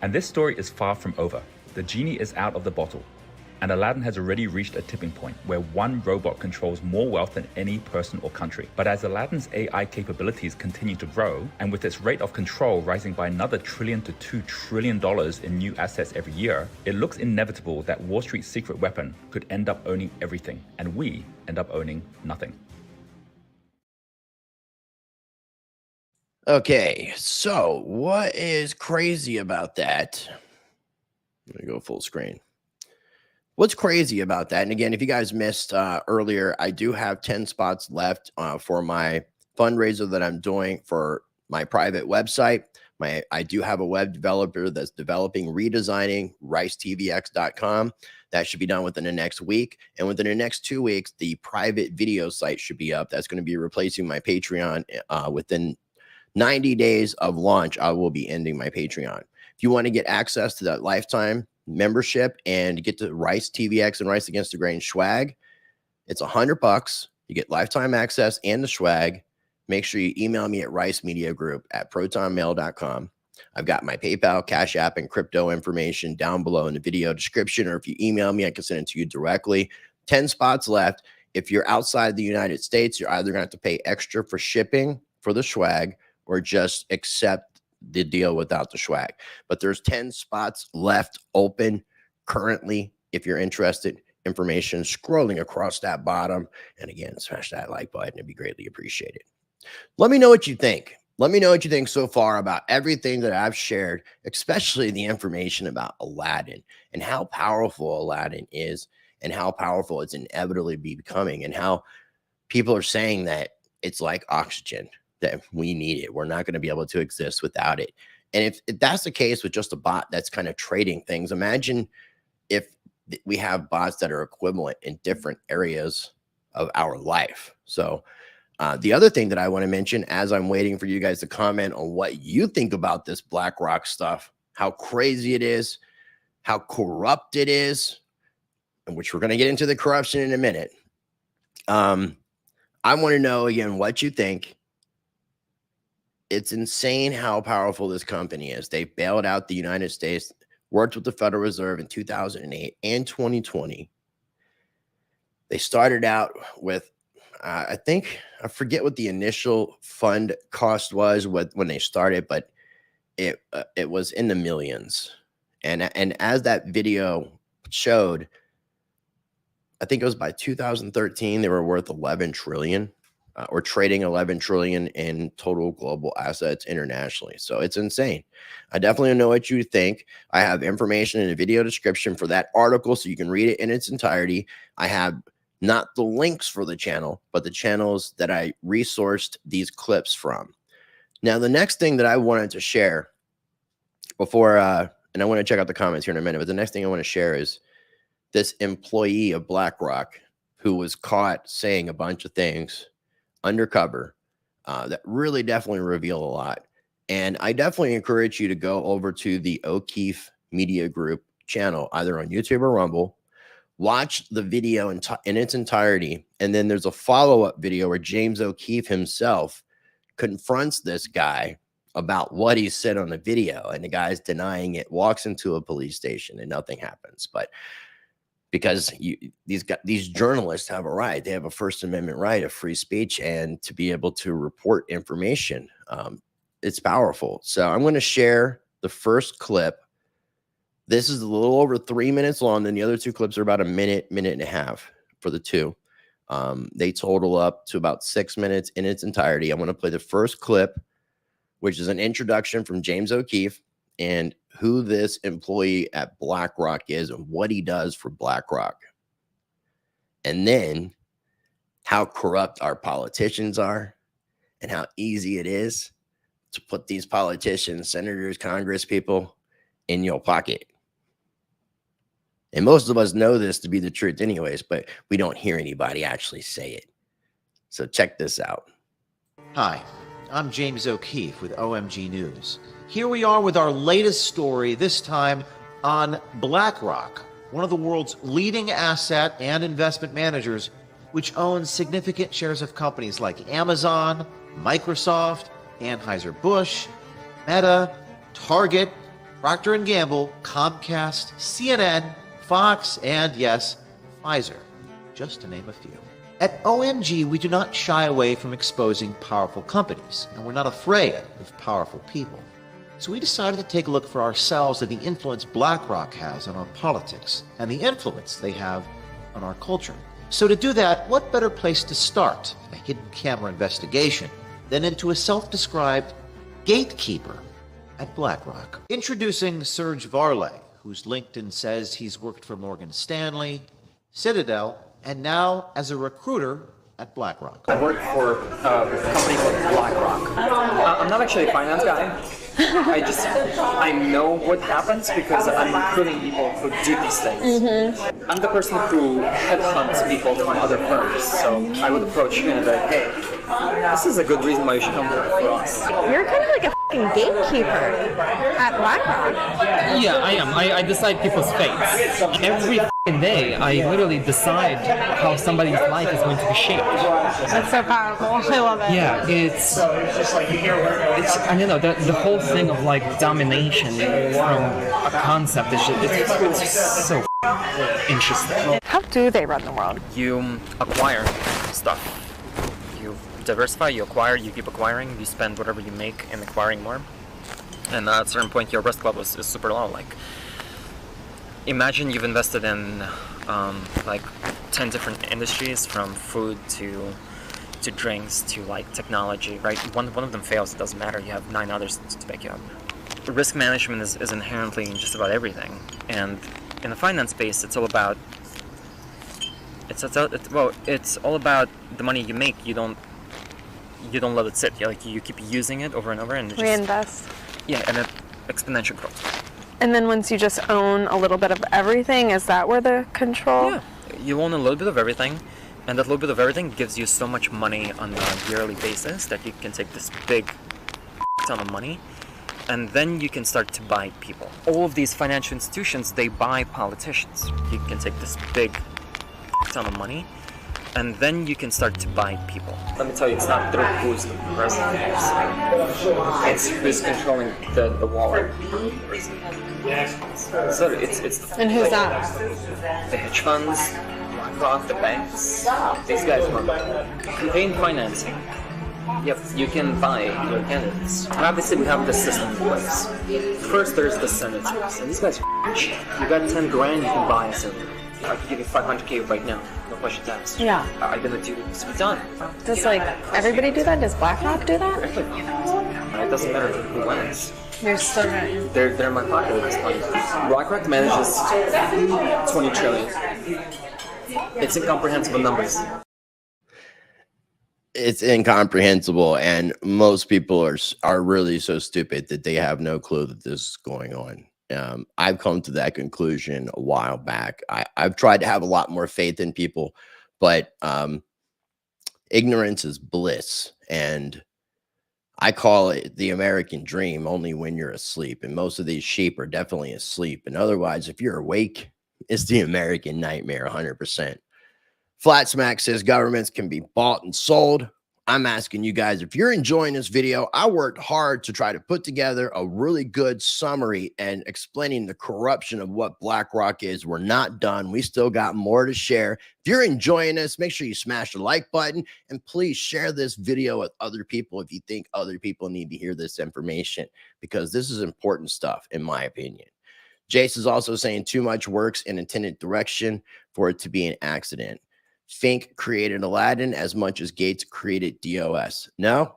And this story is far from over. The genie is out of the bottle. And Aladdin has already reached a tipping point where one robot controls more wealth than any person or country. But as Aladdin's AI capabilities continue to grow, and with its rate of control rising by another $1 trillion to $2 trillion in new assets every year, it looks inevitable that Wall Street's secret weapon could end up owning everything, and we end up owning nothing. Okay, so what is crazy about that? I'm going to go full screen. What's crazy about that? And again, if you guys missed earlier, I do have 10 spots left for my fundraiser that I'm doing for my private website. I do have a web developer that's redesigning ricetvx.com. That should be done within the next week. And within the next 2 weeks, the private video site should be up. That's going to be replacing my Patreon. Within 90 days of launch, I will be ending my Patreon. If you want to get access to that lifetime membership and get to Rice TVX and Rice Against the Grain swag, it's $100. You get lifetime access and the swag. Make sure you email me at ricemediagroup@protonmail.com. I've got my PayPal, Cash App, and crypto information down below in the video description, or if you email me, I can send it to you directly. 10 spots left. If you're outside the United States, you're either going to have to pay extra for shipping for the swag or just accept the deal without the swag. But there's 10 spots left open currently. If you're interested, information scrolling across that bottom. And again, smash that like button. It'd be greatly appreciated. Let me know what you think. Let me know what you think so far about everything that I've shared, especially the information about Aladdin and how powerful Aladdin is and how powerful it's inevitably becoming, and how people are saying that it's like oxygen, that we need it. We're not going to be able to exist without it. And if that's the case with just a bot that's kind of trading things, imagine if we have bots that are equivalent in different areas of our life. So the other thing that I want to mention, as I'm waiting for you guys to comment on what you think about this BlackRock stuff, how crazy it is, how corrupt it is, and which we're going to get into the corruption in a minute. I want to know again what you think. It's insane how powerful this company is. They bailed out the United States, worked with the Federal Reserve in 2008 and 2020. They started out with, I forget what the initial fund cost was when they started, but it was in the millions. And as that video showed, I think it was by 2013, they were worth 11 trillion. or trading 11 trillion in total global assets internationally. So it's insane. I definitely know what you think. I have information in the video description for that article so you can read it in its entirety. I have not the links for the channel, but the channels that I resourced these clips from. Now, the next thing that I wanted to share before, and I want to check out the comments here in a minute, but the next thing I want to share is this employee of BlackRock who was caught saying a bunch of things undercover that really definitely reveal a lot. And I definitely encourage you to go over to the O'Keefe Media Group channel, either on YouTube or Rumble, watch the video in its entirety. And then there's a follow-up video where James O'Keefe himself confronts this guy about what he said on the video. And the guy's denying it, walks into a police station, and nothing happens. But because these journalists have a right, they have a First Amendment right of free speech and to be able to report information. It's powerful. So I'm going to share the first clip. This is a little over 3 minutes long, and the other two clips are about a minute and a half for the two. They total up to about 6 minutes in its entirety. I'm going to play the first clip, which is an introduction from James O'Keefe and who this employee at BlackRock is and what he does for BlackRock. And then how corrupt our politicians are and how easy it is to put these politicians, senators, Congress people in your pocket. And most of us know this to be the truth anyways, but we don't hear anybody actually say it. So check this out. Hi, I'm James O'Keefe with OMG News. Here we are with our latest story, this time on BlackRock, one of the world's leading asset and investment managers, which owns significant shares of companies like Amazon, Microsoft, Anheuser-Busch, Meta, Target, Procter & Gamble, Comcast, CNN, Fox, and yes, Pfizer, just to name a few. At OMG, we do not shy away from exposing powerful companies, and we're not afraid of powerful people. So we decided to take a look for ourselves at the influence BlackRock has on our politics and the influence they have on our culture. So to do that, what better place to start a hidden camera investigation than into a self-described gatekeeper at BlackRock? Introducing Serge Varley, whose LinkedIn says he's worked for Morgan Stanley, Citadel, and now as a recruiter at BlackRock. I work for a company called BlackRock. I'm not actually a finance guy. I know what happens because I'm recruiting people who do these things. Mm-hmm. I'm the person who headhunts people from other firms. So I would approach you and be like, hey, this is a good reason why you should come work for us. You're kind of like a f***ing gatekeeper at BlackRock. Yeah, I am. I decide people's fates. Every f***ing day, I literally decide how somebody's life is going to be shaped. That's so powerful. I love it. Yeah, it's I don't know, the whole thing of like domination from a concept is just so interesting. How do they run the world? You acquire stuff. You diversify, you acquire, you keep acquiring, you spend whatever you make in acquiring more. And at a certain point your risk level is super low. Like, imagine you've invested in like 10 different industries, from food to drinks to like technology, right? One of them fails, it doesn't matter, you have 9 others to back you up. Risk management is inherently in just about everything, and in the finance space it's all about it's all about the money you make. You don't let it sit. You keep using it over and over and reinvest. Yeah, and it exponential growth. And then once you just own a little bit of everything, is that where the control? Yeah, you own a little bit of everything. And that little bit of everything gives you so much money on a yearly basis that you can take this big ton of money, and then you can start to buy people. All of these financial institutions, they buy politicians. You can take this big ton of money, and then you can start to buy people. Let me tell you, it's not through who's the president. It's who's controlling the wallet. So it's and who's that? The hedge funds, BlackRock, the banks. These guys run campaign financing. Yep, you can buy your candidates. Obviously, we have the system in place. First, there's the senators, and these guys are cheap. You got 10 grand, you can buy a senator. I could give you 500K right now, no questions asked. Yeah. I'm gonna do it's done. Does like everybody do that? Does BlackRock do that? It doesn't matter who wins. You're still gonna. They're my pocket at this point. BlackRock manages 20 trillion. It's incomprehensible numbers. It's incomprehensible, and most people are really so stupid that they have no clue that this is going on. I've come to that conclusion a while back. I've tried to have a lot more faith in people, but ignorance is bliss, and I call it the American dream only when you're asleep, and most of these sheep are definitely asleep, and otherwise, if you're awake, it's the American nightmare 100%. Flat Smack says governments can be bought and sold. I'm asking you guys, if you're enjoying this video, I worked hard to try to put together a really good summary and explaining the corruption of what BlackRock is. We're not done. We still got more to share. If you're enjoying this, make sure you smash the like button and please share this video with other people if you think other people need to hear this information, because this is important stuff, in my opinion. Jace is also saying too much works in intended direction for it to be an accident. Fink created Aladdin as much as Gates created DOS. No,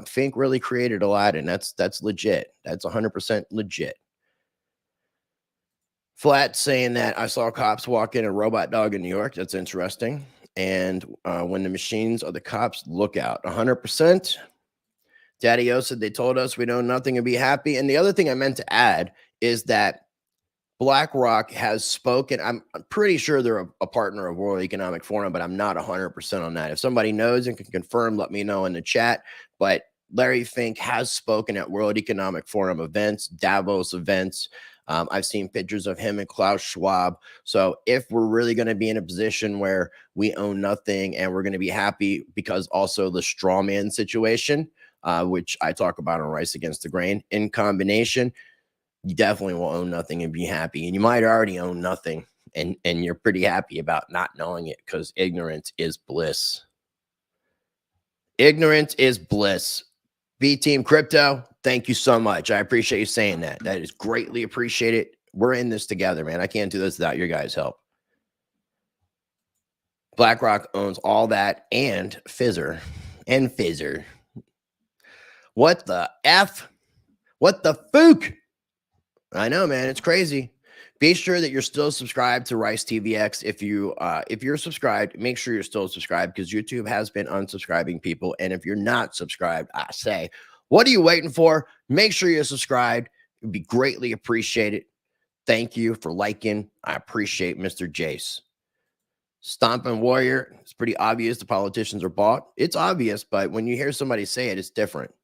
Fink really created Aladdin. That's legit. That's 100% legit. Flat saying that I saw cops walk in a robot dog in New York. That's interesting. And when the machines are the cops, look out. 100%. Daddy-O said they told us we know nothing and be happy. And the other thing I meant to add is that BlackRock has spoken. I'm pretty sure they're a partner of World Economic Forum, but I'm not 100% on that. If somebody knows and can confirm, let me know in the chat. But Larry Fink has spoken at World Economic Forum events, Davos events. I've seen pictures of him and Klaus Schwab. So if we're really going to be in a position where we own nothing and we're going to be happy, because also the straw man situation, which I talk about on Rice Against the Grain, in combination, you definitely will own nothing and be happy. And you might already own nothing and you're pretty happy about not knowing it, because ignorance is bliss. Ignorance is bliss. B Team Crypto, thank you so much. I appreciate you saying that. That is greatly appreciated. We're in this together, man. I can't do this without your guys' help. BlackRock owns all that and Fizzer. And Fizzer. What the F? What the fook? I know, man. It's crazy. Be sure that you're still subscribed to Rice TVX. If you're subscribed, make sure you're still subscribed, because YouTube has been unsubscribing people. And if you're not subscribed, I say, what are you waiting for? Make sure you're subscribed. It would be greatly appreciated. Thank you for liking. I appreciate Mr. Jace. Stomping Warrior. It's pretty obvious the politicians are bought. It's obvious, but when you hear somebody say it, it's different.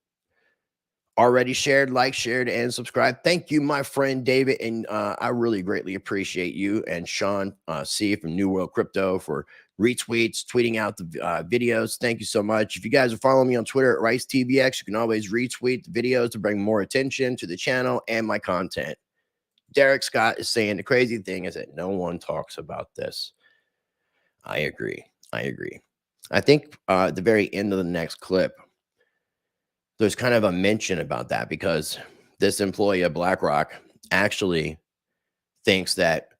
Already shared, like, shared, and subscribed. Thank you, my friend David, and I really greatly appreciate you and Sean C from New World Crypto for retweets, tweeting out the videos. Thank you so much. If you guys are following me on Twitter at RiceTVX, you can always retweet the videos to bring more attention to the channel and my content. Derek Scott is saying the crazy thing is that no one talks about this. I agree. I think at the very end of the next clip, there's kind of a mention about that, because this employee of BlackRock actually thinks that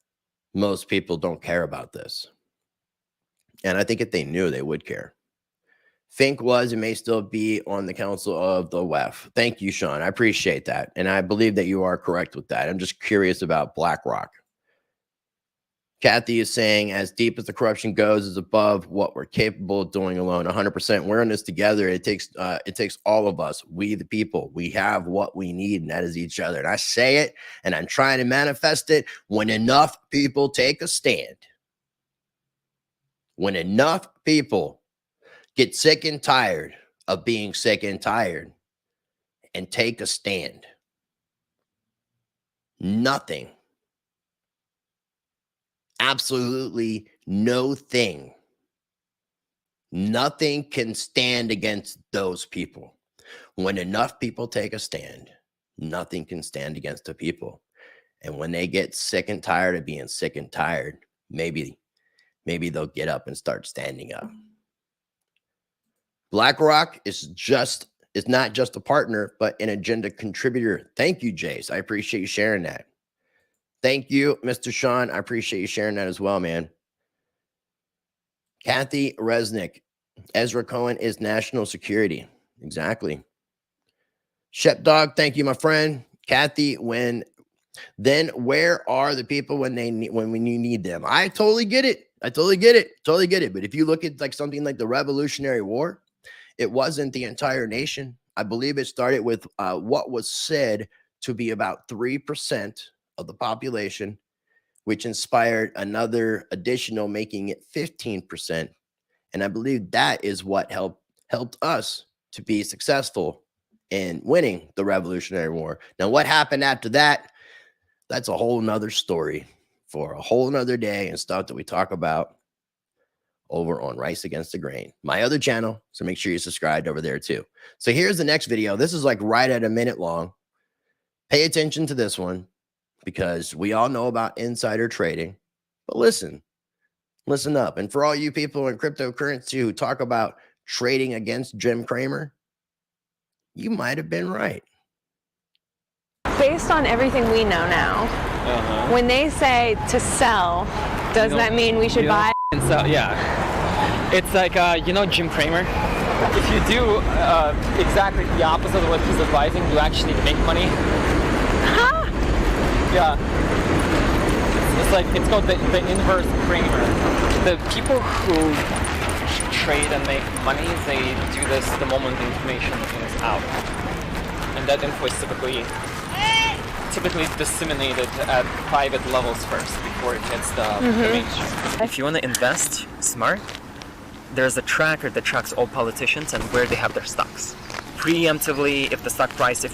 most people don't care about this. And I think if they knew, they would care. Fink was and may still be on the council of the WEF. Thank you, Sean. I appreciate that. And I believe that you are correct with that. I'm just curious about BlackRock. Kathy is saying, as deep as the corruption goes is above what we're capable of doing alone. 100%. We're in this together. It takes all of us. We, the people, we have what we need, and that is each other. And I say it, and I'm trying to manifest it when enough people take a stand. When enough people get sick and tired of being sick and tired and take a stand. Nothing. Absolutely no thing. Nothing can stand against those people. When enough people take a stand, nothing can stand against the people. And when they get sick and tired of being sick and tired, maybe they'll get up and start standing up. BlackRock is not just a partner, but an agenda contributor. Thank you, Jace. I appreciate you sharing that. Thank you, Mr. Sean. I appreciate you sharing that as well, man. Kathy Resnick, Ezra Cohen is national security. Exactly. Shep Dog, thank you, my friend. Kathy, where are the people when we need them? I totally get it. Totally get it. But if you look at like something like the Revolutionary War, it wasn't the entire nation. I believe it started with what was said to be about 3% of the population, which inspired another additional, making it 15%. And I believe that is what helped us to be successful in winning the Revolutionary War. Now, what happened after that? That's a whole nother story for a whole nother day and stuff that we talk about over on Rice Against the Grain, my other channel. So make sure you subscribed over there too. So here's the next video. This is like right at a minute long. Pay attention to this one because we all know about insider trading, but listen up. And for all you people in cryptocurrency who talk about trading against Jim Cramer, you might have been right. Based on everything we know now, when they say to sell, does that mean we should buy? And sell, yeah. It's like, you know Jim Cramer? If you do exactly the opposite of what he's advising, you actually make money. Huh? Yeah. It's like, it's called the inverse Cramer. The people who trade and make money, they do this the moment the information is out. And that info is typically disseminated at private levels first before it hits the mainstream. If you want to invest smart, there's a tracker that tracks all politicians and where they have their stocks. Preemptively, if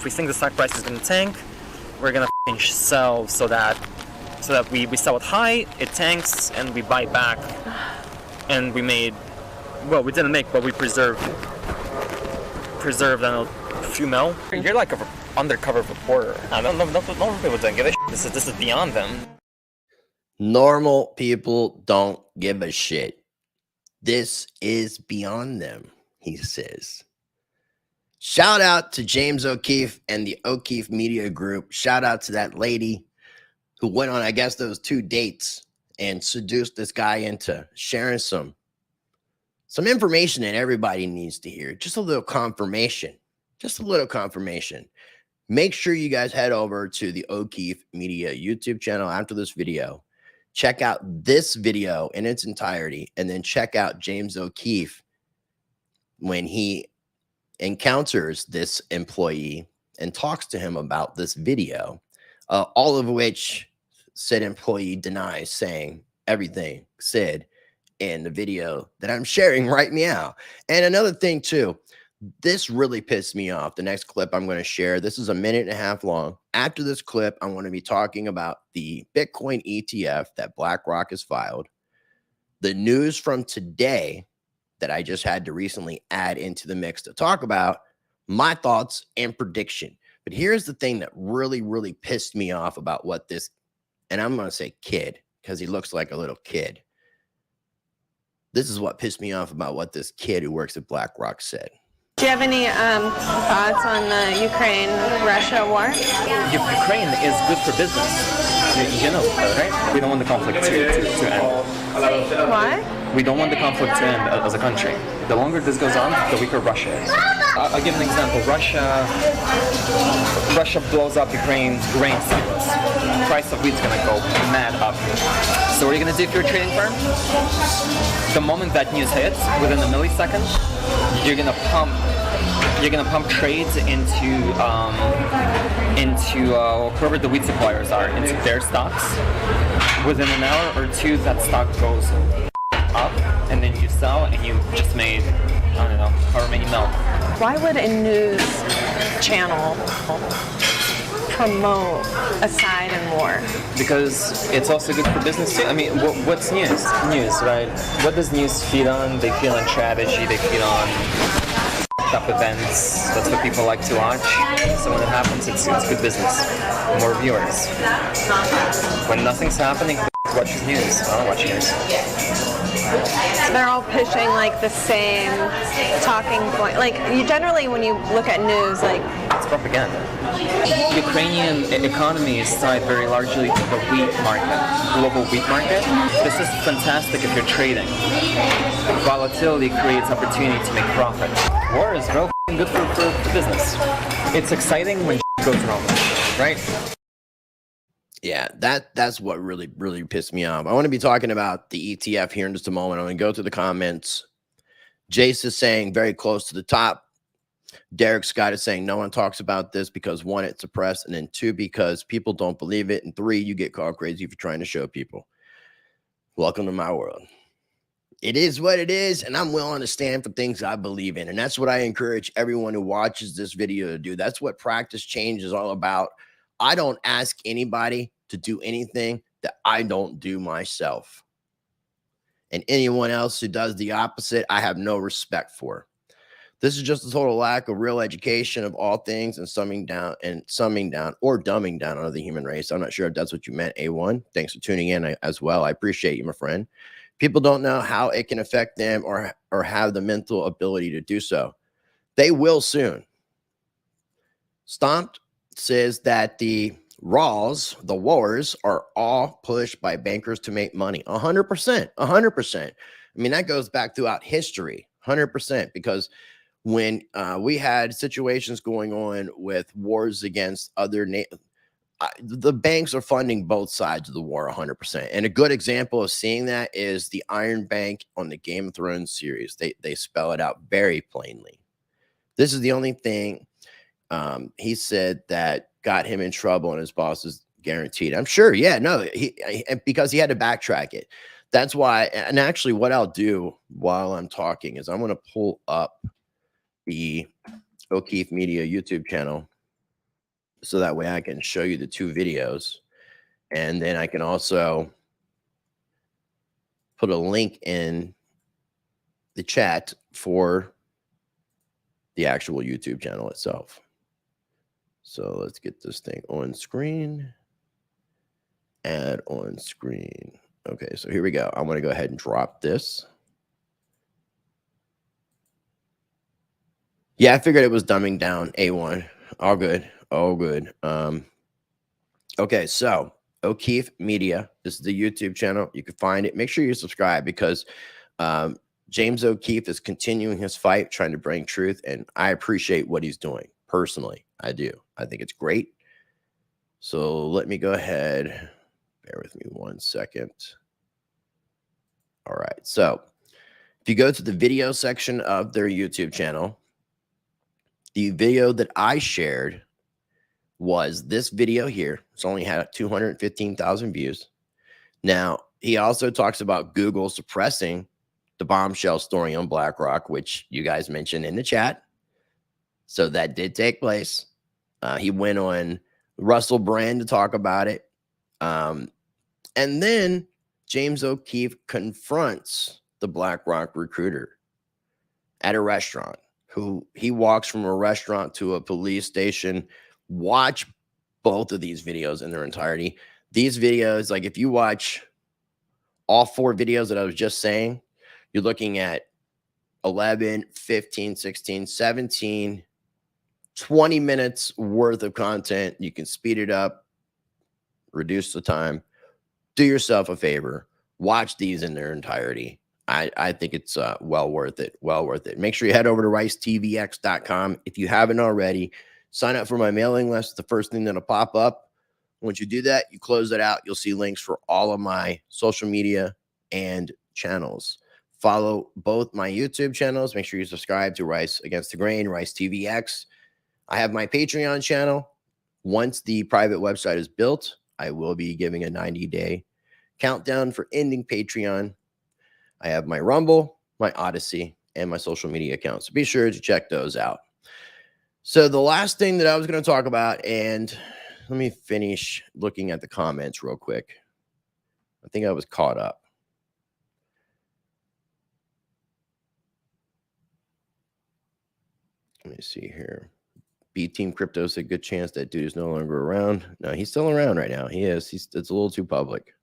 we think the stock price is going to tank, we're going to sell so that we sell it high, it tanks, and we buy back. And we didn't make, but we preserved a few mil. You're like an undercover reporter. I don't know. Normal people don't give a shit. This is beyond them. Normal people don't give a shit. This is beyond them, he says. Shout out to James O'Keefe and the O'Keefe Media Group. Shout out to that lady who went on, I guess, those 2 dates and seduced this guy into sharing some information that everybody needs to hear. Just a little confirmation. Make sure you guys head over to the O'Keefe Media YouTube channel after this video. Check out this video in its entirety, and then check out James O'Keefe when he encounters this employee and talks to him about this video, all of which said employee denies saying everything said in the video that I'm sharing right now. And another thing too, this really pissed me off. The next clip I'm going to share, this is 1.5 minutes long. After this clip, I'm going to be talking about the Bitcoin ETF that BlackRock has filed, the news from today that I just had to recently add into the mix to talk about, my thoughts and prediction. But here's the thing that really, really pissed me off about what this, and I'm going to say kid, because he looks like a little kid. This is what pissed me off about what this kid who works at BlackRock said. Do you have any thoughts on the Ukraine-Russia war? Ukraine is good for business. You know, right? We don't want the conflict to end. Why? We don't want the conflict to end as a country. The longer this goes on, the weaker Russia is. I'll give an example. Russia blows up Ukraine's grain silos. The price of wheat's gonna go mad up. So what are you gonna do if you're a trading firm? The moment that news hits, within a millisecond, you're gonna pump trades into whoever the wheat suppliers are, into their stocks. Within an hour or two, that stock goes up, and then you sell, and you just made, I don't know, however many mil. Why would a news channel promote a side in war? Because it's also good for business too. I mean, what's news? News, right? What does news feed on? They feed on strategy, they feed on up events. That's what people like to watch. So when it happens, it's good business. More viewers. When nothing's happening, watch news. I don't watch news. they're all pushing like the same talking point. Like you generally, when you look at news, like it's propaganda. Ukrainian economy is tied very largely to the wheat market, global wheat market. This is fantastic if you're trading. Volatility creates opportunity to make profit. War is real good for business. It's exciting when goes wrong, right? Yeah, that's what really pissed me off. I want to be talking about the ETF here in just a moment. I'm going to go through the comments. Jace is saying very close to the top. Derek Scott is saying no one talks about this because 1, it's suppressed, and then 2, because people don't believe it, and 3, you get called crazy for trying to show people. Welcome to my world. It is what it is, and I'm willing to stand for things I believe in, and that's what I encourage everyone who watches this video to do. That's what practice change is all about. I don't ask anybody to do anything that I don't do myself. And anyone else who does the opposite, I have no respect for. This is just a total lack of real education of all things and summing down or dumbing down on the human race. I'm not sure if that's what you meant, A1. Thanks for tuning in as well. I appreciate you, my friend. People don't know how it can affect them or have the mental ability to do so. They will soon. Stomped says that the wars are all pushed by bankers to make money. 100%. I mean, that goes back throughout history, 100%, because when we had situations going on with wars against other the banks are funding both sides of the war 100%. And a good example of seeing that is the Iron Bank on the Game of Thrones series. They spell it out very plainly. This is the only thing he said that got him in trouble, and his boss is guaranteed. I'm sure. Yeah, no, because he had to backtrack it. That's why. And actually, what I'll do while I'm talking is I'm going to pull up the O'Keefe Media YouTube channel, so that way I can show you the 2 videos, and then I can also put a link in the chat for the actual YouTube channel itself. So let's get this thing on screen. Add on screen. Okay, so here we go. I'm going to go ahead and drop this. Yeah, I figured it was dumbing down. A1. All good. All good. Okay, so O'Keefe Media. This is the YouTube channel. You can find it. Make sure you subscribe, because James O'Keefe is continuing his fight, trying to bring truth, and I appreciate what he's doing. Personally, I do. I think it's great. So let me go ahead. Bear with me 1 second. All right. So if you go to the video section of their YouTube channel, the video that I shared was this video here. It's only had 215,000 views. Now, he also talks about Google suppressing the bombshell story on BlackRock, which you guys mentioned in the chat. So that did take place. He went on Russell Brand to talk about it. And then James O'Keefe confronts the BlackRock recruiter at a restaurant, who he walks from a restaurant to a police station. Watch both of these videos in their entirety. These videos, like if you watch all 4 videos that I was just saying, you're looking at 11, 15, 16, 17, 20 minutes worth of content. You can speed it up, reduce the time. Do yourself a favor. Watch these in their entirety. I think it's well worth it. Well worth it. Make sure you head over to ricetvx.com. If you haven't already, sign up for my mailing list. It's the first thing that'll pop up. Once you do that, you close it out. You'll see links for all of my social media and channels. Follow both my YouTube channels. Make sure you subscribe to Rice Against the Grain, Rice TVX. I have my Patreon channel. Once the private website is built, I will be giving a 90-day countdown for ending Patreon. I have my Rumble, my Odyssey, and my social media accounts. So be sure to check those out. So the last thing that I was going to talk about, and let me finish looking at the comments real quick. I think I was caught up. Let me see here. B Team Crypto said, good chance that dude is no longer around. No, he's still around right now. He is. It's a little too public.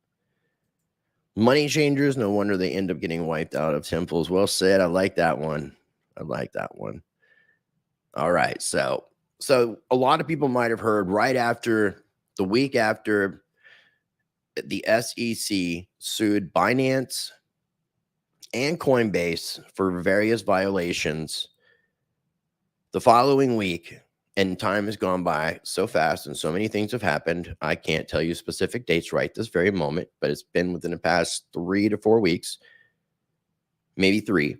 Money changers, no wonder they end up getting wiped out of temples. Well said. I like that one. I like that one. All right. So a lot of people might have heard right after the week after the SEC sued Binance and Coinbase for various violations. The following week, and time has gone by so fast and so many things have happened. I can't tell you specific dates right this very moment, but it's been within the past 3 to 4 weeks, maybe 3.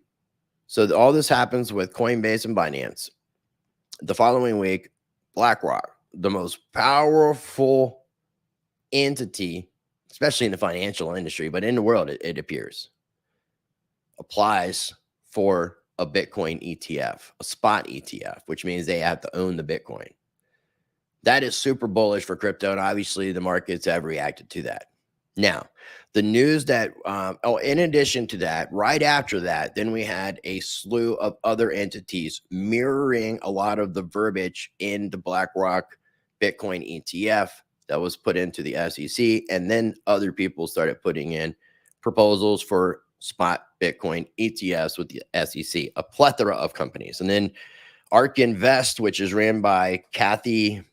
So all this happens with Coinbase and Binance. The following week, BlackRock, the most powerful entity, especially in the financial industry, but in the world, it appears, applies for a Bitcoin ETF, a spot ETF, which means they have to own the Bitcoin. That is super bullish for crypto, and obviously the markets have reacted to that. Now, the news that, in addition to that, right after that, then we had a slew of other entities mirroring a lot of the verbiage in the BlackRock Bitcoin ETF that was put into the SEC, and then other people started putting in proposals for spot Bitcoin ETFs with the SEC, a plethora of companies. And then ARK Invest, which is ran by Kathy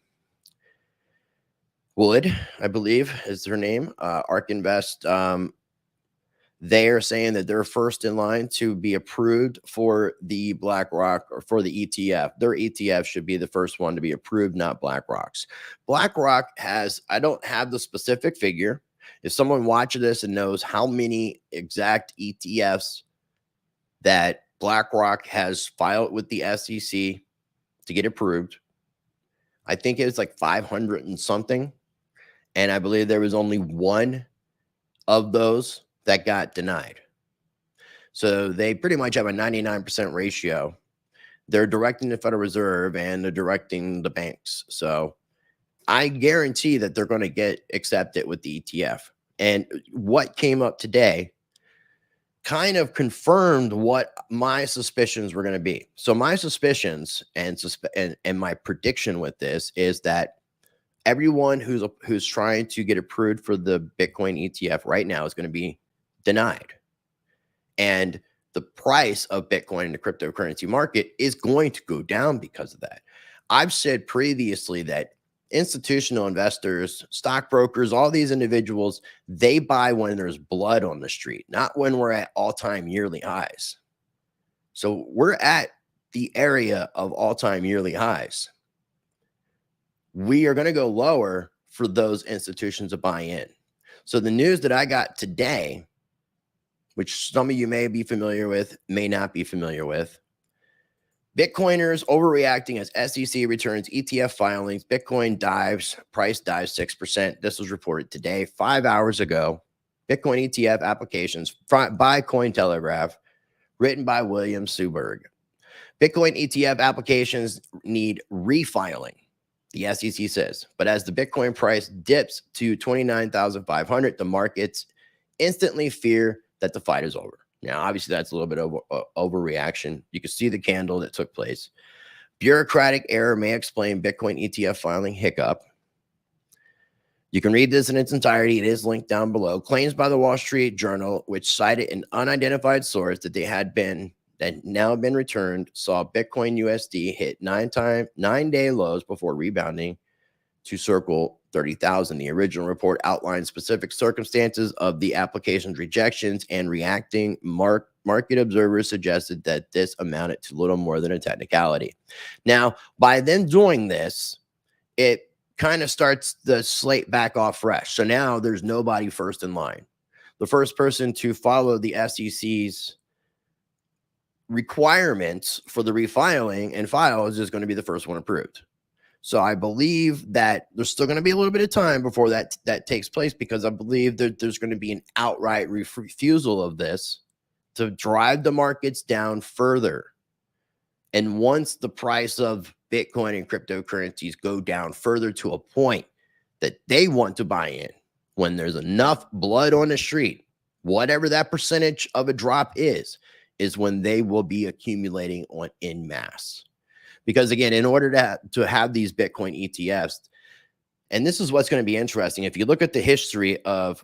Wood, I believe is her name, ARK Invest. They are saying that they're first in line to be approved for the BlackRock or for the ETF. Their ETF should be the first one to be approved, not BlackRock's. BlackRock has, I don't have the specific figure. If someone watches this and knows how many exact ETFs that BlackRock has filed with the SEC to get approved, I think it's like 500 and something. And I believe there was only one of those that got denied. So they pretty much have a 99% ratio. They're directing the Federal Reserve and they're directing the banks. So I guarantee that they're going to get accepted with the ETF. And what came up today kind of confirmed what my suspicions were going to be. So my suspicions and my prediction with this is that everyone who's trying to get approved for the Bitcoin ETF right now is going to be denied. And the price of Bitcoin in the cryptocurrency market is going to go down because of that. I've said previously that institutional investors, stockbrokers, all these individuals, they buy when there's blood on the street, not when we're at all-time yearly highs. So we're at the area of all-time yearly highs. We are going to go lower for those institutions to buy in. So the news that I got today, which some of you may be familiar with, may not be familiar with, Bitcoiners overreacting as SEC returns ETF filings. Bitcoin price dives 6%. This was reported today, 5 hours ago. Bitcoin ETF applications by Cointelegraph, written by William Suberg. Bitcoin ETF applications need refiling, the SEC says. But as the Bitcoin price dips to 29,500, the markets instantly fear that the fight is over. Now, obviously, that's a little bit of overreaction. You can see the candle that took place. Bureaucratic error may explain Bitcoin ETF filing hiccup. You can read this in its entirety. It is linked down below. Claims by the Wall Street Journal, which cited an unidentified source that that now have been returned, saw Bitcoin USD hit 9-day lows before rebounding to circle 30,000. The original report outlined specific circumstances of the application's rejections, and reacting market observers suggested that this amounted to little more than a technicality. Now, by them doing this, it kind of starts the slate back off fresh. So now there's nobody first in line. The first person to follow the SEC's requirements for the refiling and file is just going to be the first one approved. So I believe that there's still going to be a little bit of time before that takes place, because I believe that there's going to be an outright refusal of this to drive the markets down further. And once the price of Bitcoin and cryptocurrencies go down further to a point that they want to buy in, when there's enough blood on the street, whatever that percentage of a drop is when they will be accumulating on en masse. Because again, in order to have these Bitcoin ETFs, and this is what's going to be interesting, if you look at the history of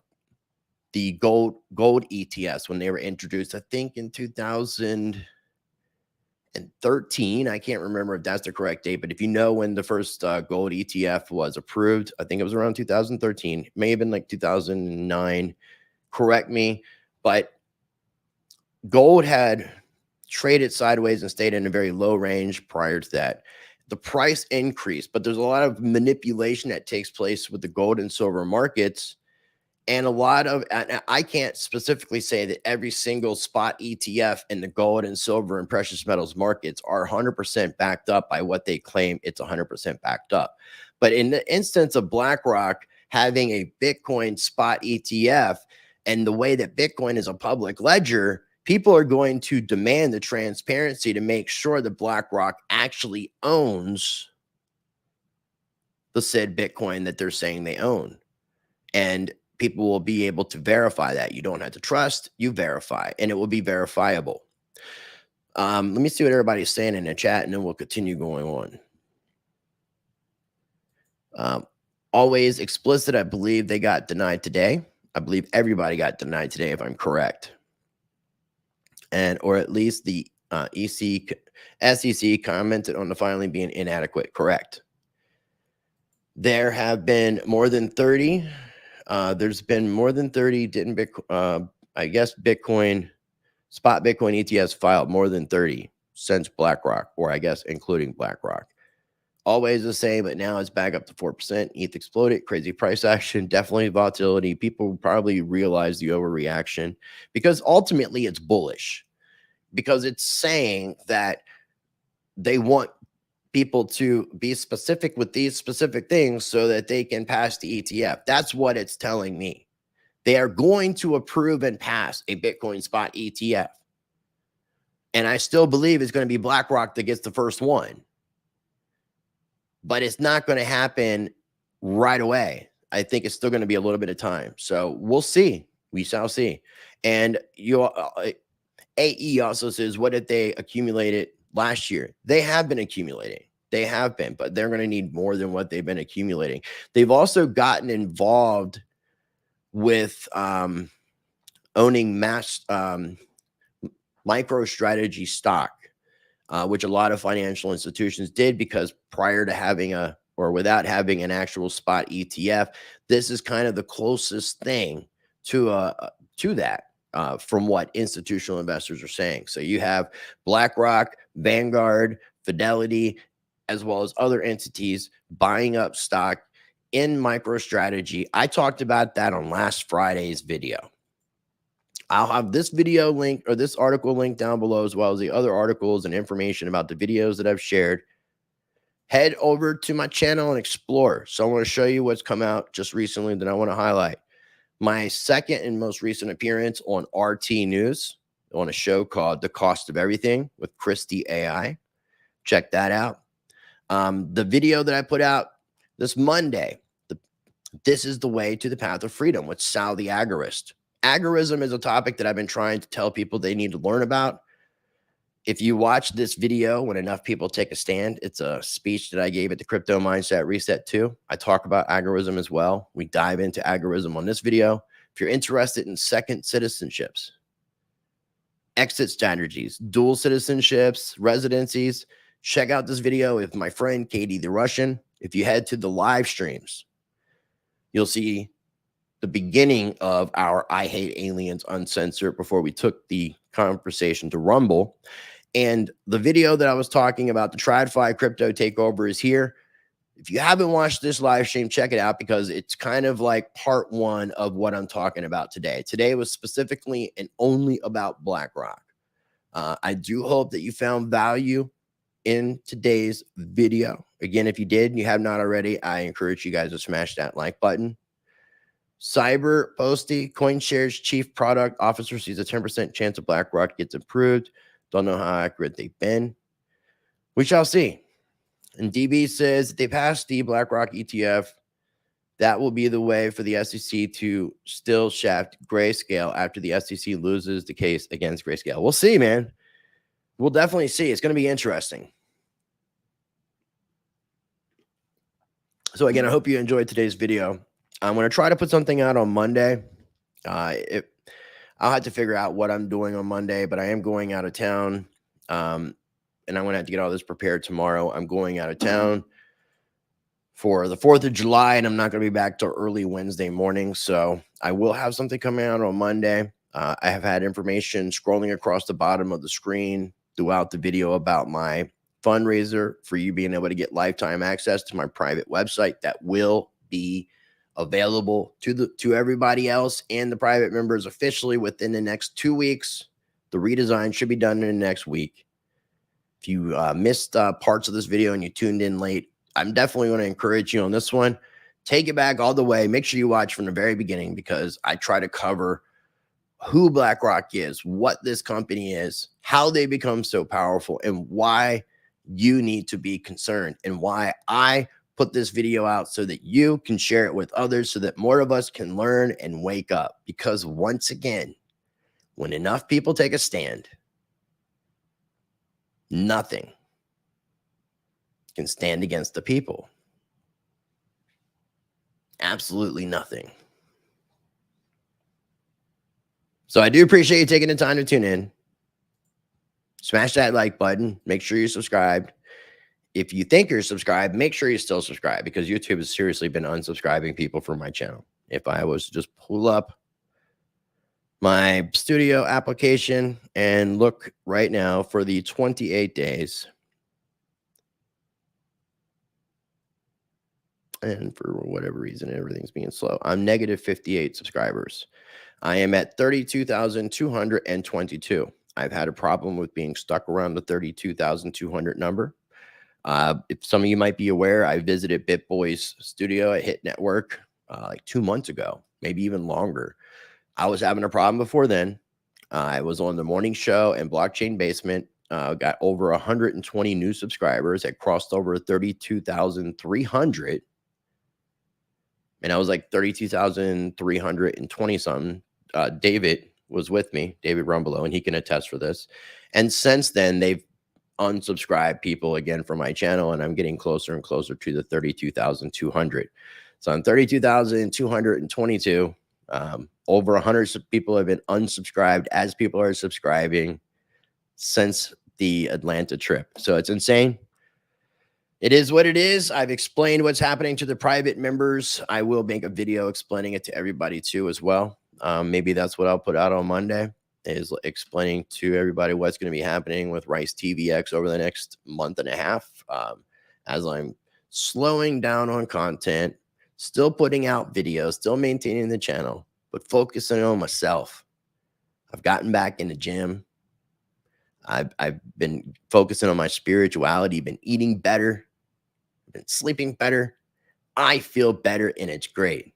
the gold ETFs when they were introduced, I think in 2013. I can't remember if that's the correct date, but if you know when the first gold ETF was approved, I think it was around 2013. It may have been like 2009. Correct me, but gold had traded sideways and stayed in a very low range prior to that. The price increased, but there's a lot of manipulation that takes place with the gold and silver markets. And a lot of, and I can't specifically say that every single spot ETF in the gold and silver and precious metals markets are 100% backed up by what they claim it's 100% backed up. But in the instance of BlackRock having a Bitcoin spot ETF, and the way that Bitcoin is a public ledger, people are going to demand the transparency to make sure that BlackRock actually owns the said Bitcoin that they're saying they own. And people will be able to verify that. You don't have to trust, you verify, and it will be verifiable. Let me see what everybody's saying in the chat, and then we'll continue going on. Always explicit, I believe they got denied today. I believe everybody got denied today, if I'm correct. And or at least the SEC commented on the filing being inadequate. Correct. There have been more than 30. There's been more than 30. I guess Bitcoin spot Bitcoin ETFs filed more than 30 since BlackRock, or I guess including BlackRock. Always the same, but now it's back up to 4%. ETH exploded, crazy price action, definitely volatility. People probably realize the overreaction because ultimately it's bullish, because it's saying that they want people to be specific with these specific things so that they can pass the ETF. That's what it's telling me. They are going to approve and pass a Bitcoin spot ETF. And I still believe it's going to be BlackRock that gets the first one. But it's not going to happen right away. I think it's still going to be a little bit of time. So we'll see. We shall see. And AE also says, what did they accumulated last year? They have been accumulating. They have been, but they're going to need more than what they've been accumulating. They've also gotten involved with owning mass MicroStrategy stock, which a lot of financial institutions did, because prior to having without having an actual spot ETF, this is kind of the closest thing to that from what institutional investors are saying. So you have BlackRock, Vanguard, Fidelity, as well as other entities buying up stock in MicroStrategy. I talked about that on last Friday's video. I'll have this video link, or this article link, down below, as well as the other articles and information about the videos that I've shared. Head over to my channel and explore. So I want to show you what's come out just recently that I want to highlight. My second and most recent appearance on RT News on a show called The Cost of Everything with Christie AI. Check that out. The video that I put out this Monday, This is the Way to the Path of Freedom with Sal the Agorist. Agorism is a topic that I've been trying to tell people they need to learn about. If you watch this video when enough people take a stand, it's a speech that I gave at the Crypto Mindset Reset 2. I talk about agorism as well. We dive into agorism on this video. If you're interested in second citizenships, exit strategies, dual citizenships, residencies, check out this video with my friend Katie the Russian. If you head to the live streams, you'll see the beginning of our I Hate Aliens Uncensored before we took the conversation to Rumble. And the video that I was talking about, the TradFi crypto takeover, is here. If you haven't watched this live stream, check it out, because it's kind of like part one of what I'm talking about today. Today was specifically and only about BlackRock. I do hope that you found value in today's video. Again, if you did and you have not already, I encourage you guys to smash that like button. Cyber Posty, CoinShares chief product officer, sees a 10% chance of BlackRock gets approved. Don't know how accurate they've been. We shall see. And DB says if they pass the BlackRock ETF, that will be the way for the SEC to still shaft Grayscale after the SEC loses the case against Grayscale. We'll see, man. We'll definitely see. It's going to be interesting. So again, I hope you enjoyed today's video. I'm going to try to put something out on Monday. I'll have to figure out what I'm doing on Monday, but I am going out of town. And I'm going to have to get all this prepared tomorrow. I'm going out of town for the 4th of July, and I'm not going to be back till early Wednesday morning. So I will have something coming out on Monday. I have had information scrolling across the bottom of the screen throughout the video about my fundraiser for you being able to get lifetime access to my private website that will be available to everybody else and the private members officially within the next 2 weeks. The redesign should be done in the next week. If you missed parts of this video and you tuned in late, I'm definitely going to encourage you on this one. Take it back all the way. Make sure you watch from the very beginning, because I try to cover who BlackRock is, what this company is, how they become so powerful, and why you need to be concerned, and why I put this video out so that you can share it with others, so that more of us can learn and wake up. Because once again, when enough people take a stand, nothing can stand against the people. Absolutely nothing. So I do appreciate you taking the time to tune in. Smash that like button. Make sure you're subscribed. If you think you're subscribed, make sure you're still subscribed, because YouTube has seriously been unsubscribing people from my channel. If I was to just pull up my studio application and look right now for the 28 days, and for whatever reason, everything's being slow, I'm negative 58 subscribers. I am at 32,222. I've had a problem with being stuck around the 32,200 number. If some of you might be aware, I visited BitBoy's studio at Hit Network like 2 months ago, maybe even longer. I was having a problem before then. I was on the morning show and Blockchain Basement. Got over 120 new subscribers. I crossed over 32,300. And I was like 32,320 something. David was with me, David Rumbelow, and he can attest for this. And since then, they've unsubscribed people again from my channel, and I'm getting closer and closer to the 32,200. So I'm 32,222. Over 100 people have been unsubscribed as people are subscribing since the Atlanta trip. So it's insane. It is what it is. I've explained what's happening to the private members. I will make a video explaining it to everybody too as well. Maybe that's what I'll put out on Monday, is explaining to everybody what's going to be happening with Rice TVX over the next month and a half, as I'm slowing down on content, still putting out videos, still maintaining the channel, but focusing on myself. I've gotten back in the gym. I've been focusing on my spirituality, been eating better, been sleeping better. I feel better, and it's great.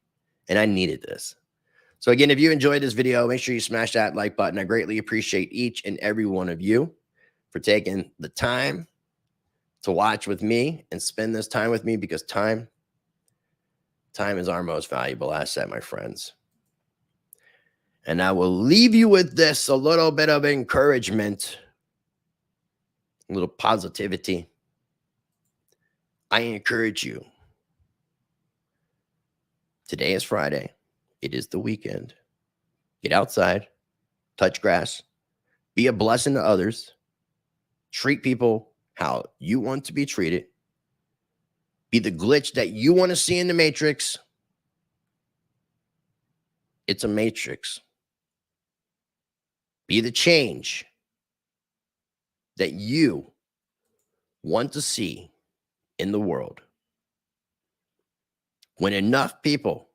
And I needed this. So again, if you enjoyed this video, make sure you smash that like button. I greatly appreciate each and every one of you for taking the time to watch with me and spend this time with me, because time is our most valuable asset, my friends. And I will leave you with this, a little bit of encouragement, a little positivity. I encourage you. Today is Friday. It is the weekend. Get outside, touch grass, be a blessing to others, treat people how you want to be treated, be the glitch that you want to see in the matrix. It's a matrix. Be the change that you want to see in the world. When enough people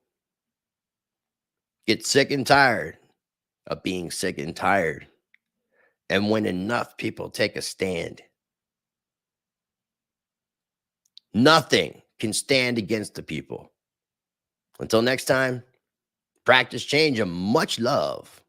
get sick and tired of being sick and tired, and when enough people take a stand, nothing can stand against the people. Until next time, practice change and much love.